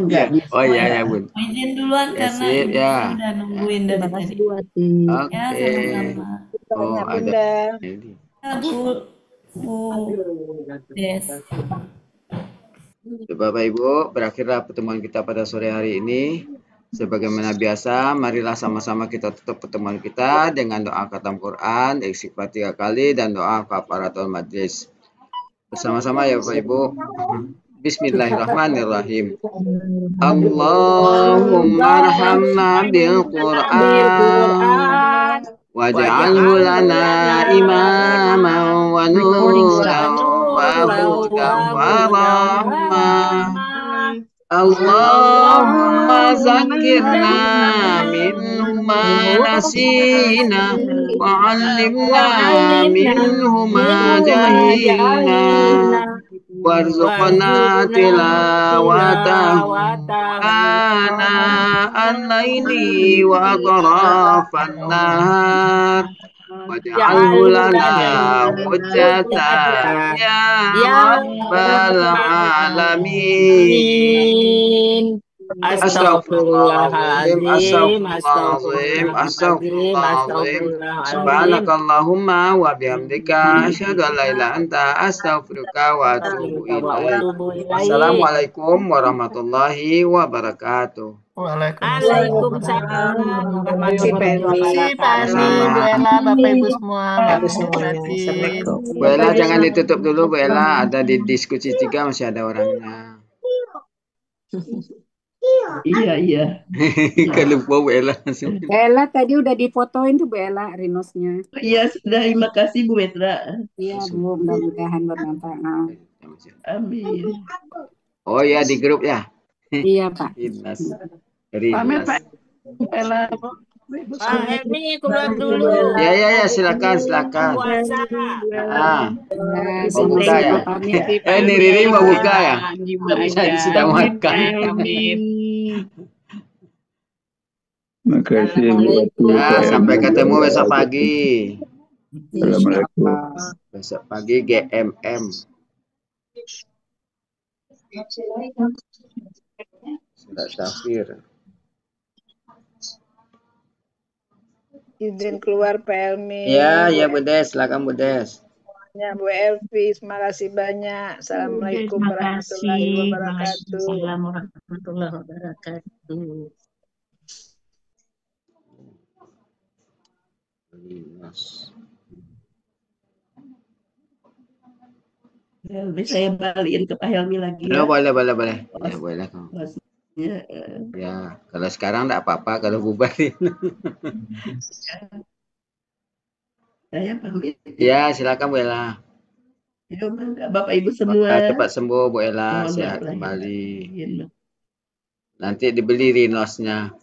Ya. Oh iya ya Bun. Izin duluan Ya, karena sip, Ibu ya. udah nungguin dari tadi. Bu Ati. Ya, Oke. sama-sama. Oh, Banyak ada. Bunda. Ya, Bu Des. Bapak Ibu, berakhirlah pertemuan kita pada sore hari ini. Sebagaimana biasa, marilah sama-sama kita tutup pertemuan kita dengan doa khatam Quran, istighfar 3 kali, dan doa kafaratul majlis. Bersama-sama ya Bapak Ibu. Bismillahirrahmanirrahim. Allahumma arhamna bil Quran waj'alhu lana imaman wa nuran wa hudan wa rahmah. Allahumma zakirna minhu ma nasina wa 'allimna minhu ma jahilna warzuqna tilawatahu ana al-laili wa atrafan nahar waj'alhu lana hujjatan ya rabbal alamin. Astagfirullahaladzim, astagfirullahaladzim, astagfirullahaladzim. Subhanakallahumma wa bihamdika asyhadu an la ilaha illa anta astaghfiruka wa atubu ilaik. Wassalamualaikum warahmatullahi wabarakatuh. Waalaikumsalam warahmatullahi Terima kasih Bu Ella, Bapak Ibu semua. Bu Ella jangan ditutup dulu Bu Ella, ada di diskusi 3 masih ada orangnya. Iya. Kan lupa Bu Ella. Ella tadi udah difotoin tuh Bu Ella rinosnya. Iya, sudah. Terima kasih Bu Metra. Iya Bu, mudah-mudahan bermanfaat. Amin. Oh ya, di grup ya. Iya Pak. Pamit Pak Ella. Pak Helmi keluar dulu. Ya, silakan. Mau buka ya? Ini Riri mau buka ya? Saya sedang makan. Makasih. Ya, sampai ketemu besok pagi. Assalamualaikum. Besok pagi GMM. Surat Syafir. Izin keluar Pak Elmi. Ya, Bu Des, silakan Bu Des. Ya, Bu Elvi, terima kasih banyak. Assalamualaikum warahmatullahi wabarakatuh. Assalamualaikum warahmatullahi wabarakatuh. Helmi, saya balikin ke Pak Helmi lagi ya. Boleh. Ya, boleh. Ya, kalau sekarang enggak apa-apa, kalau bubarin. Saya pamit. Ya, silakan Bu Ella. Ya, Bapak Ibu semua. Cepat sembuh Bu Ella, sehat kembali. Nanti dibeli rinosnya.